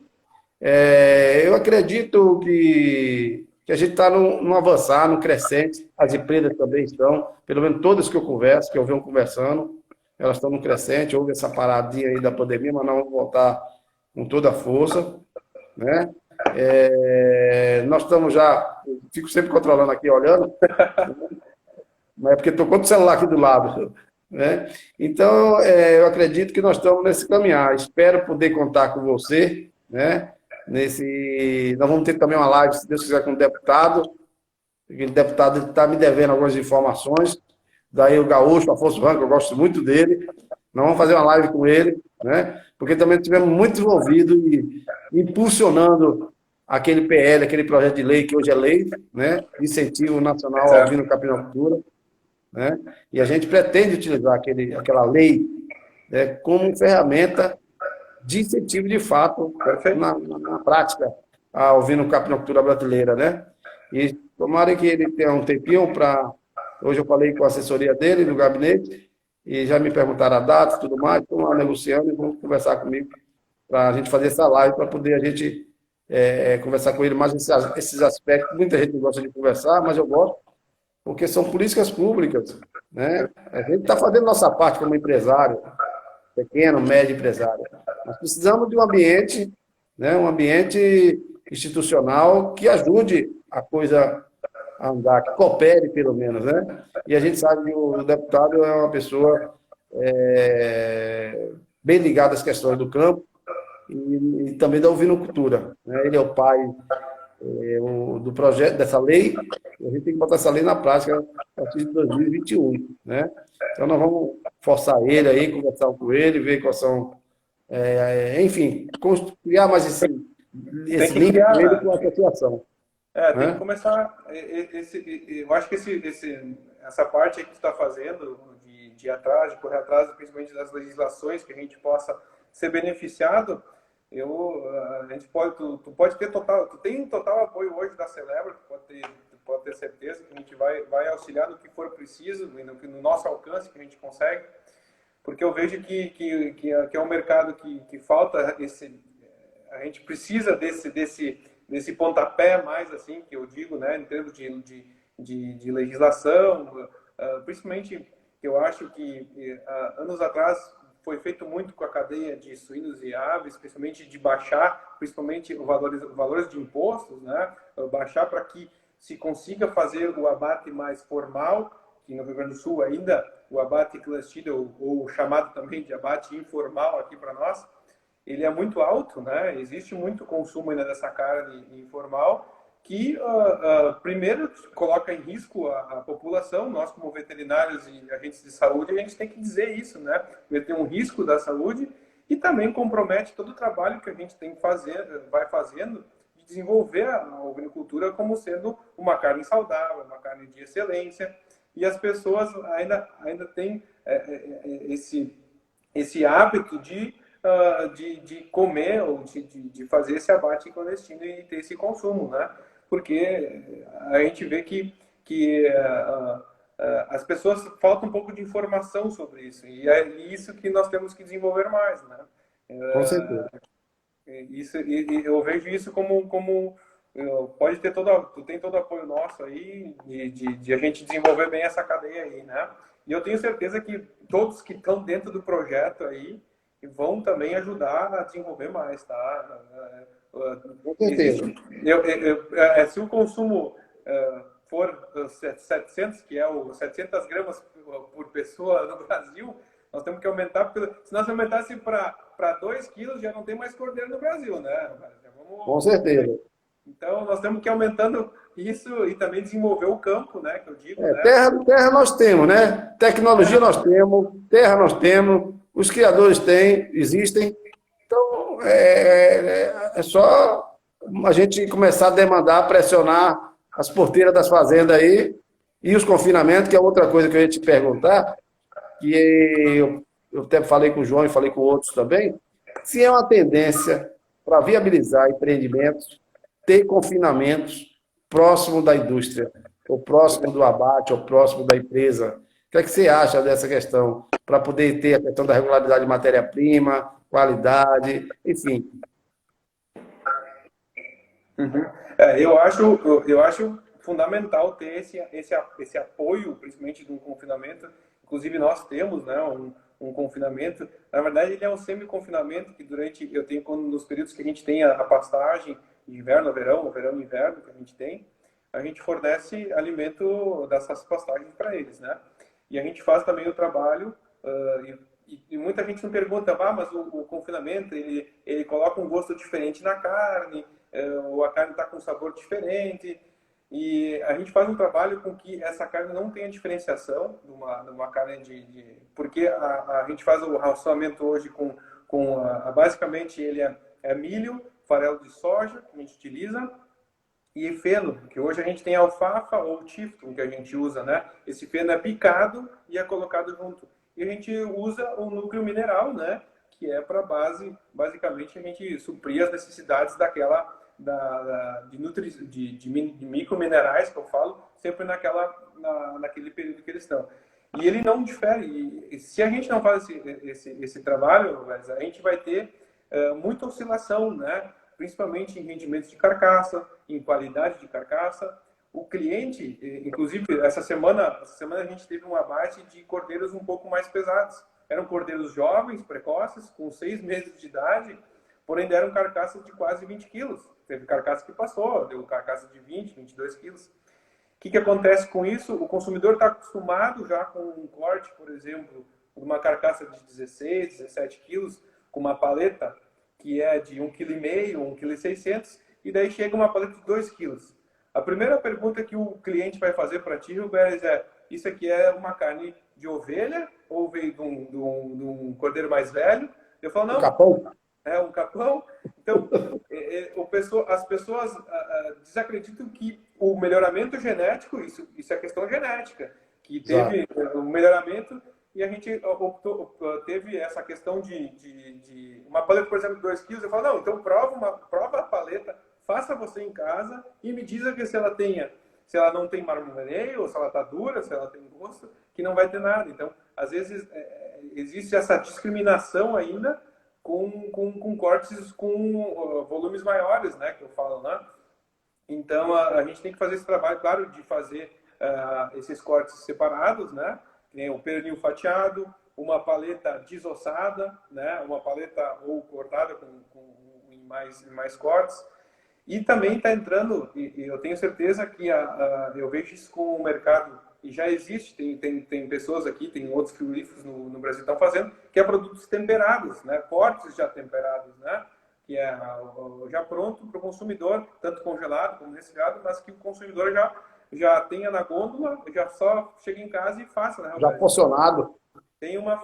eu acredito que a gente está num avançar, num crescente. As empresas também estão, pelo menos todas que eu converso, que eu venho conversando, elas estão no crescente. Houve essa paradinha aí da pandemia, mas nós vamos voltar com toda a força, né? Nós estamos já, eu fico sempre controlando aqui, olhando, mas é porque estou com o celular aqui do lado, né? Então, eu acredito que nós estamos nesse caminhar. Espero poder contar com você, né? Nós vamos ter também uma live, se Deus quiser, com o deputado. Aquele deputado está me devendo algumas informações. Daí o Gaúcho, Afonso Ranco, eu gosto muito dele. Nós vamos fazer uma live com ele, né? Porque também estivemos muito envolvidos e impulsionando aquele PL, aquele projeto de lei que hoje é lei, né? Incentivo Nacional ao Vinocultura, né? E a gente pretende utilizar aquela lei, né, como ferramenta de incentivo de fato na prática ao vinocultura brasileira, né? E tomara que ele tenha um tempinho para... Hoje eu falei com a assessoria dele no gabinete e já me perguntaram a data e tudo mais, estão lá negociando e vão conversar comigo para a gente fazer essa live, para poder a gente conversar com ele mais esses aspectos. Muita gente não gosta de conversar, mas eu gosto, porque são políticas públicas, né? A gente está fazendo nossa parte como empresário, pequeno, médio empresário. Nós precisamos de um ambiente, né, um ambiente institucional que ajude a coisa a andar, que coopere pelo menos, né? E a gente sabe que o deputado é uma pessoa bem ligada às questões do campo e também da ovinocultura, né? Ele é o pai do projeto, dessa lei, a gente tem que botar essa lei na prática a partir de 2021, né? Então nós vamos forçar ele aí, conversar com ele, ver quais são, enfim, criar mais esse link com ele com a associação. Tem que começar, eu acho que essa parte aí que tu está fazendo, de ir atrás, de correr atrás, principalmente das legislações, que a gente possa ser beneficiado, a gente pode, tu pode ter total, tu tem total apoio hoje da Celebra, tu pode ter certeza que a gente vai auxiliar no que for preciso, no nosso alcance que a gente consegue, porque eu vejo que é um mercado que falta a gente precisa desse pontapé mais assim, que eu digo, né, em termos de legislação, principalmente eu acho que anos atrás foi feito muito com a cadeia de suínos e aves, principalmente de baixar, principalmente os valores de impostos, né? Baixar para que se consiga fazer o abate mais formal, que no Rio Grande do Sul ainda o abate clandestino, ou chamado também de abate informal aqui para nós, ele é muito alto, né? Existe muito consumo ainda dessa carne informal, que primeiro coloca em risco a população. Nós como veterinários e agentes de saúde, a gente tem que dizer isso, né? Tem um risco da saúde e também compromete todo o trabalho que a gente vai fazendo de desenvolver a ovinocultura como sendo uma carne saudável, uma carne de excelência, e as pessoas ainda têm esse hábito de comer ou de fazer esse abate clandestino e ter esse consumo, né? Porque a gente vê que as pessoas faltam um pouco de informação sobre isso e é isso que nós temos que desenvolver mais, né? Com certeza. Isso, e eu vejo isso como pode ter tu tem todo o apoio nosso aí de a gente desenvolver bem essa cadeia aí, né? E eu tenho certeza que todos que estão dentro do projeto aí vão também ajudar a desenvolver mais, tá? Com certeza. Se o consumo for 700, que é o 700 gramas por pessoa no Brasil, nós temos que aumentar, porque se nós aumentássemos para 2 quilos, já não tem mais cordeiro no Brasil, né? Com certeza. Então, nós temos que ir aumentando isso e também desenvolver o campo, né? Que eu digo, né? Terra nós temos, né? Tecnologia nós temos, terra nós temos, os criadores têm, existem. Então, é só a gente começar a demandar, pressionar as porteiras das fazendas aí e os confinamentos, que é outra coisa que eu ia te perguntar, que eu até falei com o João e falei com outros também, se é uma tendência para viabilizar empreendimentos, ter confinamentos próximo da indústria, ou próximo do abate, ou próximo da empresa. O que é que você acha dessa questão? Para poder ter a questão da regularidade de matéria-prima, qualidade, enfim. Uhum. Eu acho fundamental ter esse apoio, principalmente de um confinamento. Inclusive, nós temos, né, um confinamento. Na verdade, ele é um semi-confinamento que eu tenho nos períodos que a gente tem a pastagem de inverno, verão e inverno que a gente fornece alimento dessas pastagens para eles, né? E a gente faz também o trabalho e muita gente me pergunta, mas o confinamento ele coloca um gosto diferente na carne, ou a carne está com um sabor diferente. E a gente faz um trabalho com que essa carne não tenha diferenciação de uma carne porque a gente faz o racionamento hoje basicamente ele é milho, farelo de soja que a gente utiliza e feno, que hoje a gente tem alfafa ou tifton que a gente usa, né? Esse feno é picado e é colocado junto. E a gente usa o núcleo mineral, né? Que é para basicamente a gente suprir as necessidades de microminerais que eu falo, sempre naquele período que eles estão. E ele não difere. E se a gente não faz esse trabalho, a gente vai ter muita oscilação, né? Principalmente em rendimentos de carcaça, em qualidade de carcaça. O cliente, inclusive, essa semana a gente teve um abate de cordeiros um pouco mais pesados. Eram cordeiros jovens, precoces, com 6 meses de idade, porém deram carcaças de quase 20 quilos. Teve carcaça que passou, deu carcaça de 20, 22 quilos. O que acontece com isso? O consumidor está acostumado já com um corte, por exemplo, de uma carcaça de 16, 17 quilos, com uma paleta que é de 1,5 kg, 1,6 kg, e daí chega uma paleta de 2 quilos. A primeira pergunta que o cliente vai fazer para ti, Gilberto, é: isso aqui é uma carne de ovelha ou veio de um cordeiro mais velho? Eu falo, não. Um capão? É um capão. Então, as pessoas desacreditam que o melhoramento genético, isso é questão genética, que teve o melhoramento e a gente teve essa questão de uma paleta, por exemplo, de 2 quilos. Eu falo, não, então prova a paleta, faça você em casa e me diz que se ela não tem marmoreio, ou se ela está dura, se ela tem gosto, que não vai ter nada. Então, às vezes, existe essa discriminação ainda com cortes com volumes maiores, né, que eu falo, né? Então, a gente tem que fazer esse trabalho, claro, de fazer esses cortes separados, né? O pernil fatiado, uma paleta desossada, né? Uma paleta ou cortada em mais cortes. E também está entrando, e eu tenho certeza que eu vejo isso com o mercado, e já existe, tem pessoas aqui, tem outros frigoríficos no Brasil que estão fazendo, que é produtos temperados, né? Cortes já temperados, né? Que é já pronto para o consumidor, tanto congelado como resfriado, mas que o consumidor já tenha na gôndola, já só chega em casa e faça, né? Já porcionado. Tem uma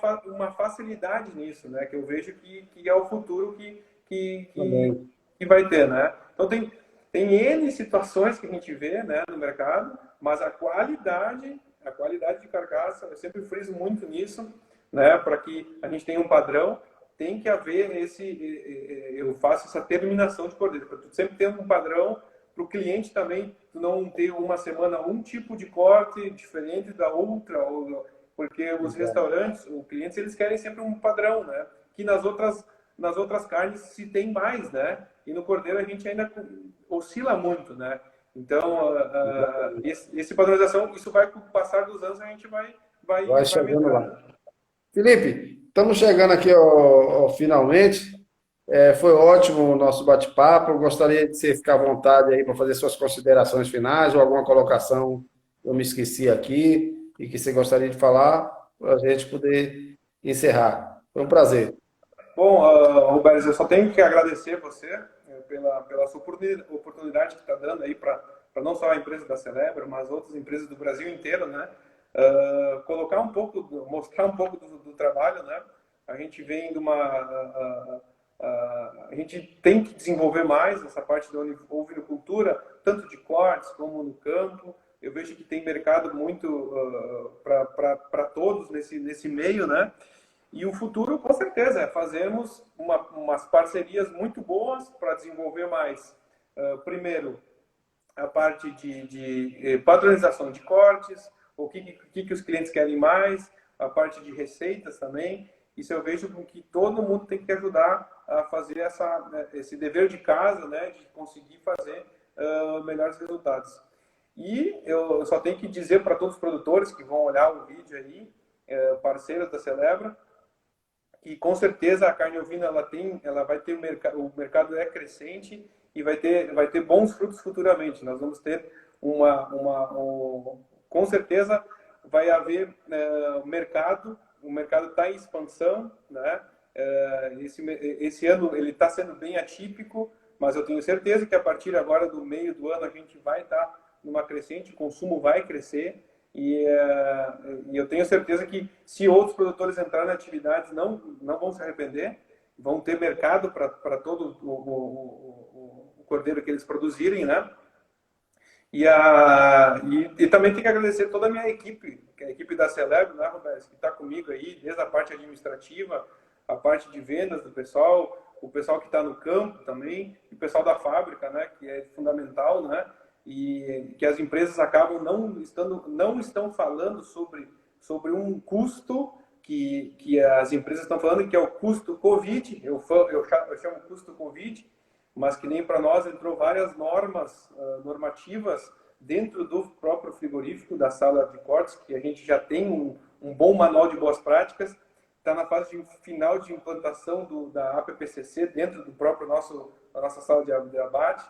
facilidade nisso, né? Que eu vejo que é o futuro que vai ter, né? Então tem N situações que a gente vê, né, no mercado, mas a qualidade A qualidade de carcaça, eu sempre friso muito nisso, né? Para que a gente tenha um padrão, tem que haver eu faço essa terminação de cordeiro, para tu sempre ter um padrão para o cliente também, tu não ter uma semana um tipo de corte diferente da outra, porque os restaurantes, os clientes, eles querem sempre um padrão, né? Que nas outras carnes se tem mais, né? E no cordeiro a gente ainda oscila muito, né? Então, esse padronização, isso vai, com o passar dos anos, a gente Vai vai chegando melhorando. lá. Felipe, estamos chegando aqui ao finalmente. Foi ótimo o nosso bate-papo. Eu gostaria de você ficar à vontade aí para fazer suas considerações finais ou alguma colocação que eu me esqueci aqui e que você gostaria de falar para a gente poder encerrar. Foi um prazer. Bom, Roberto, eu só tenho que agradecer você pela sua oportunidade que está dando aí para não só a empresa da Celebra, mas outras empresas do Brasil inteiro, né? Colocar um pouco, mostrar um pouco do trabalho, né? A gente vem de a gente tem que desenvolver mais essa parte da ovinocultura, tanto de cortes como no campo. Eu vejo que tem mercado muito para todos nesse meio, né? E o futuro, com certeza, é fazermos umas parcerias muito boas para desenvolver mais. Primeiro, a parte de padronização de cortes, o que os clientes querem mais, a parte de receitas também. Isso eu vejo que todo mundo tem que ajudar a fazer esse dever de casa, né, de conseguir fazer melhores resultados. E eu só tenho que dizer para todos os produtores que vão olhar o vídeo aí, parceiros da Celebra, que com certeza a carne ovina ela vai ter o mercado é crescente e vai ter bons frutos futuramente. Nós vamos ter com certeza vai haver mercado, o mercado está em expansão, né? Esse ano ele está sendo bem atípico, mas eu tenho certeza que a partir agora do meio do ano a gente vai estar numa crescente, o consumo vai crescer. E eu tenho certeza que se outros produtores entrarem na atividade não vão se arrepender, vão ter mercado para todo o cordeiro que eles produzirem, né? E também tenho que agradecer toda a minha equipe, que é a equipe da Celebra, né, Roberto, que está comigo aí, desde a parte administrativa, a parte de vendas do pessoal, o pessoal que está no campo também, e o pessoal da fábrica, né, que é fundamental, né? E que as empresas acabam não estão falando sobre um custo que as empresas estão falando, que é o custo Covid, eu chamo custo Covid, mas que nem para nós entrou várias normativas dentro do próprio frigorífico, da sala de cortes, que a gente já tem um bom manual de boas práticas, está na fase final de implantação da APPCC dentro do próprio da nossa sala de abate,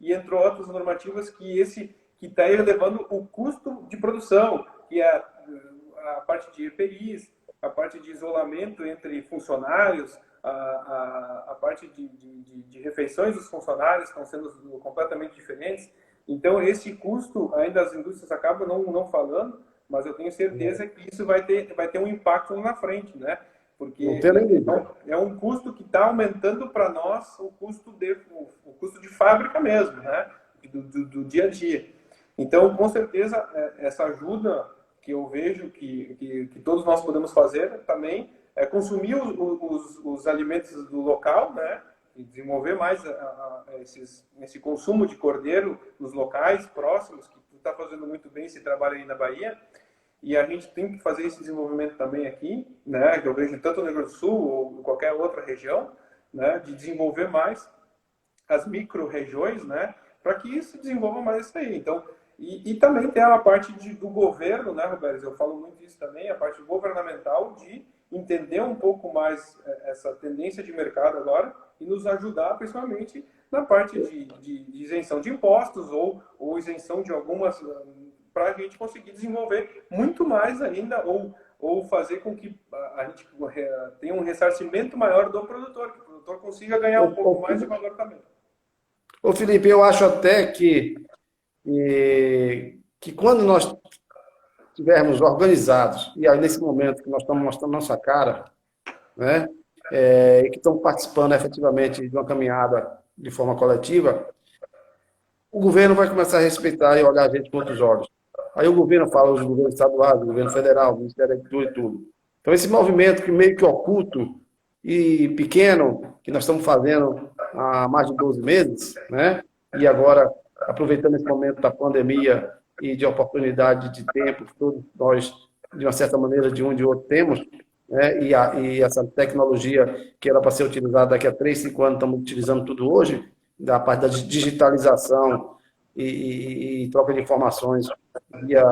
e entrou outras normativas que está elevando o custo de produção, que é a parte de EPIs, a parte de isolamento entre funcionários, a parte de refeições dos funcionários estão sendo completamente diferentes. Então, esse custo, ainda as indústrias acabam não falando, mas eu tenho certeza que isso vai ter um impacto lá na frente, né? Porque é um custo que está aumentando para nós o custo de fábrica mesmo, né? Do dia a dia. Então, com certeza, essa ajuda que eu vejo que todos nós podemos fazer também é consumir os alimentos do local, né? E desenvolver mais esse consumo de cordeiro nos locais próximos, que tu está fazendo muito bem esse trabalho aí na Bahia. E a gente tem que fazer esse desenvolvimento também aqui, né? Que eu vejo tanto no Rio Grande do Sul ou em qualquer outra região, né? De desenvolver mais as micro-regiões, né? Para que isso desenvolva mais isso aí. Então, e também tem a parte do governo, né, Roberto? Eu falo muito isso também, a parte governamental de entender um pouco mais essa tendência de mercado agora e nos ajudar, principalmente, na parte de isenção de impostos ou isenção de algumas, para a gente conseguir desenvolver muito mais ainda ou fazer com que a gente tenha um ressarcimento maior do produtor, que o produtor consiga ganhar um pouco mais de valor também. Ô Felipe, eu acho até que quando nós estivermos organizados, e aí nesse momento que nós estamos mostrando nossa cara, né, e que estamos participando efetivamente de uma caminhada de forma coletiva, o governo vai começar a respeitar e olhar a gente com outros olhos. Aí o governo fala, os governos estaduais, o governo federal, o Ministério da Agricultura e tudo. Então, esse movimento que meio que oculto e pequeno, que nós estamos fazendo há mais de 12 meses, né? E agora, aproveitando esse momento da pandemia e de oportunidade de tempo, que todos nós, de uma certa maneira, de um e de outro temos, né? E essa tecnologia que era para ser utilizada daqui a 3, 5 anos, estamos utilizando tudo hoje, da parte da digitalização e troca de informações via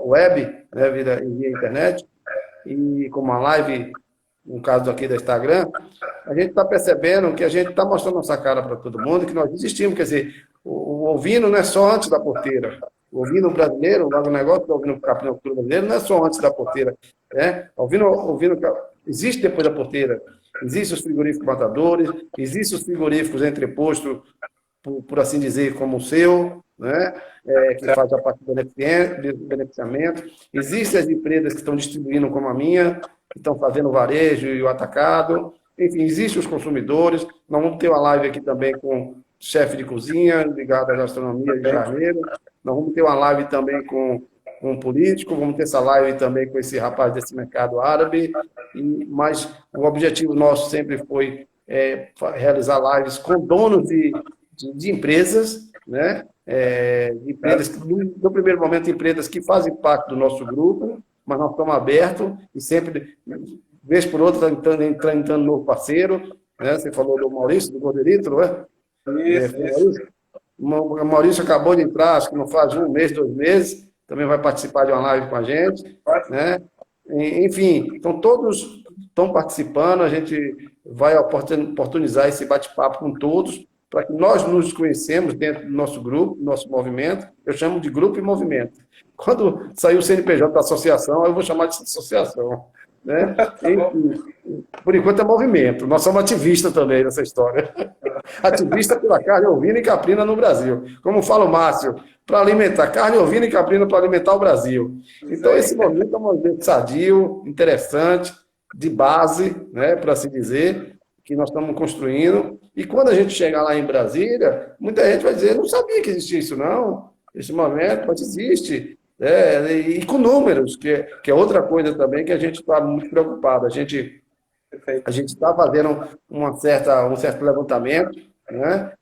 web, né? Via internet, e com uma live, no caso aqui do Instagram, a gente está percebendo que a gente está mostrando nossa cara para todo mundo, que nós existimos. Quer dizer, o ovino não é só antes da porteira. O ovino brasileiro, o negócio do ovino caprinocultura brasileiro não é só antes da porteira. Né? O ovino existe depois da porteira. Existem os frigoríficos matadores, existem os frigoríficos entrepostos, por assim dizer, como o seu, né? Que faz a parte do beneficiamento. Existem as empresas que estão distribuindo, como a minha, que estão fazendo o varejo e o atacado. Enfim, existem os consumidores. Nós vamos ter uma live aqui também com chefe de cozinha, ligado à gastronomia de Janeiro. Nós vamos ter uma live também com um político, vamos ter essa live também com esse rapaz desse mercado árabe. Mas o objetivo nosso sempre foi realizar lives com donos de empresas, né? Empresas, no primeiro momento, empresas que fazem parte do nosso grupo, mas nós estamos abertos e sempre, vez por outra, entrando novo parceiro, né? Você falou do Maurício, do Gorderito, não é? Isso. O Maurício acabou de entrar, acho que não faz 1 mês, 2 meses, também vai participar de uma live com a gente, né? Enfim, então todos estão participando, a gente vai oportunizar esse bate-papo com todos, para que nós nos conhecemos dentro do nosso grupo, do nosso movimento. Eu chamo de grupo e movimento. Quando sair o CNPJ da associação, eu vou chamar de associação. Né? Enfim, por enquanto é movimento. Nós somos ativistas também nessa história. Ativista pela carne ovina e caprina no Brasil. Como fala o Márcio, para alimentar carne ovina e caprina para alimentar o Brasil. Então, esse movimento é um movimento sadio, interessante, de base, né, por assim dizer, que nós estamos construindo. E quando a gente chegar lá em Brasília, muita gente vai dizer, não sabia que existia isso, não. Esse movimento, mas existe. E com números, que é outra coisa também que a gente está muito preocupado. A gente está fazendo um certo levantamento, né,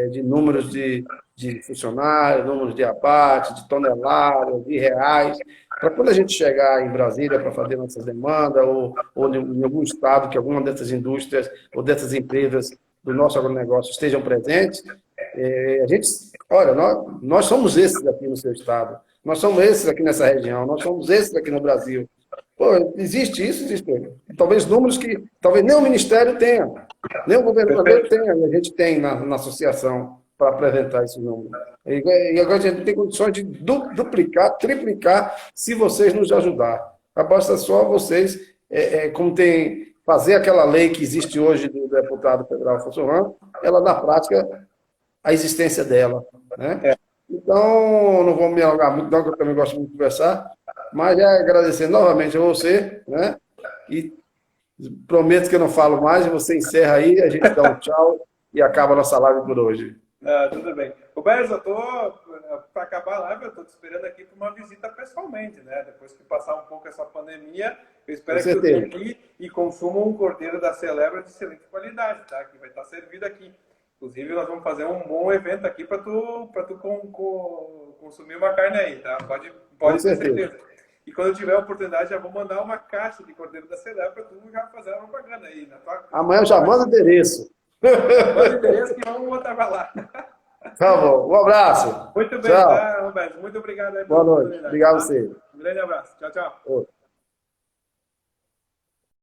de números de funcionários, números de abate, de toneladas, de reais, para quando a gente chegar em Brasília para fazer nossas demandas, ou em algum estado que alguma dessas indústrias ou dessas empresas do nosso agronegócio estejam presentes, a gente, olha, nós somos esses aqui no seu estado, nós somos esses aqui nessa região, nós somos esses aqui no Brasil. Pô, existe isso, existe. Talvez números que talvez nem o Ministério tenha, nem o governo brasileiro tenha, e a gente tem na associação para apresentar esses números. E agora a gente tem condições de duplicar, triplicar, se vocês nos ajudarem. Basta só vocês, como tem, fazer aquela lei que existe hoje do deputado federal funcionando, ela, na prática, a existência dela. Né? Então, não vou me alongar muito, não, que eu também gosto muito de conversar, mas agradecer novamente a você, né? E prometo que eu não falo mais, você encerra aí, a gente dá um tchau e acaba a nossa live por hoje. Tudo bem. Roberto, eu tô, para acabar a live, eu estou te esperando aqui para uma visita pessoalmente, né? Depois que passar um pouco essa pandemia, eu espero que tu venha aqui e consuma um cordeiro da Celebra de excelente qualidade, tá? Que vai estar servido aqui. Inclusive, nós vamos fazer um bom evento aqui para tu consumir uma carne aí, tá? Pode ter certeza. E quando eu tiver a oportunidade, já vou mandar uma caixa de cordeiro da Celebra para tu já fazer uma propaganda aí. Amanhã eu já mando o endereço. Manda o endereço que vamos botar para lá. Tá bom. Um abraço. Muito bem, tá, Roberto? Muito obrigado aí pela oportunidade. Boa noite. Obrigado a você. Um grande abraço. Tchau, tchau.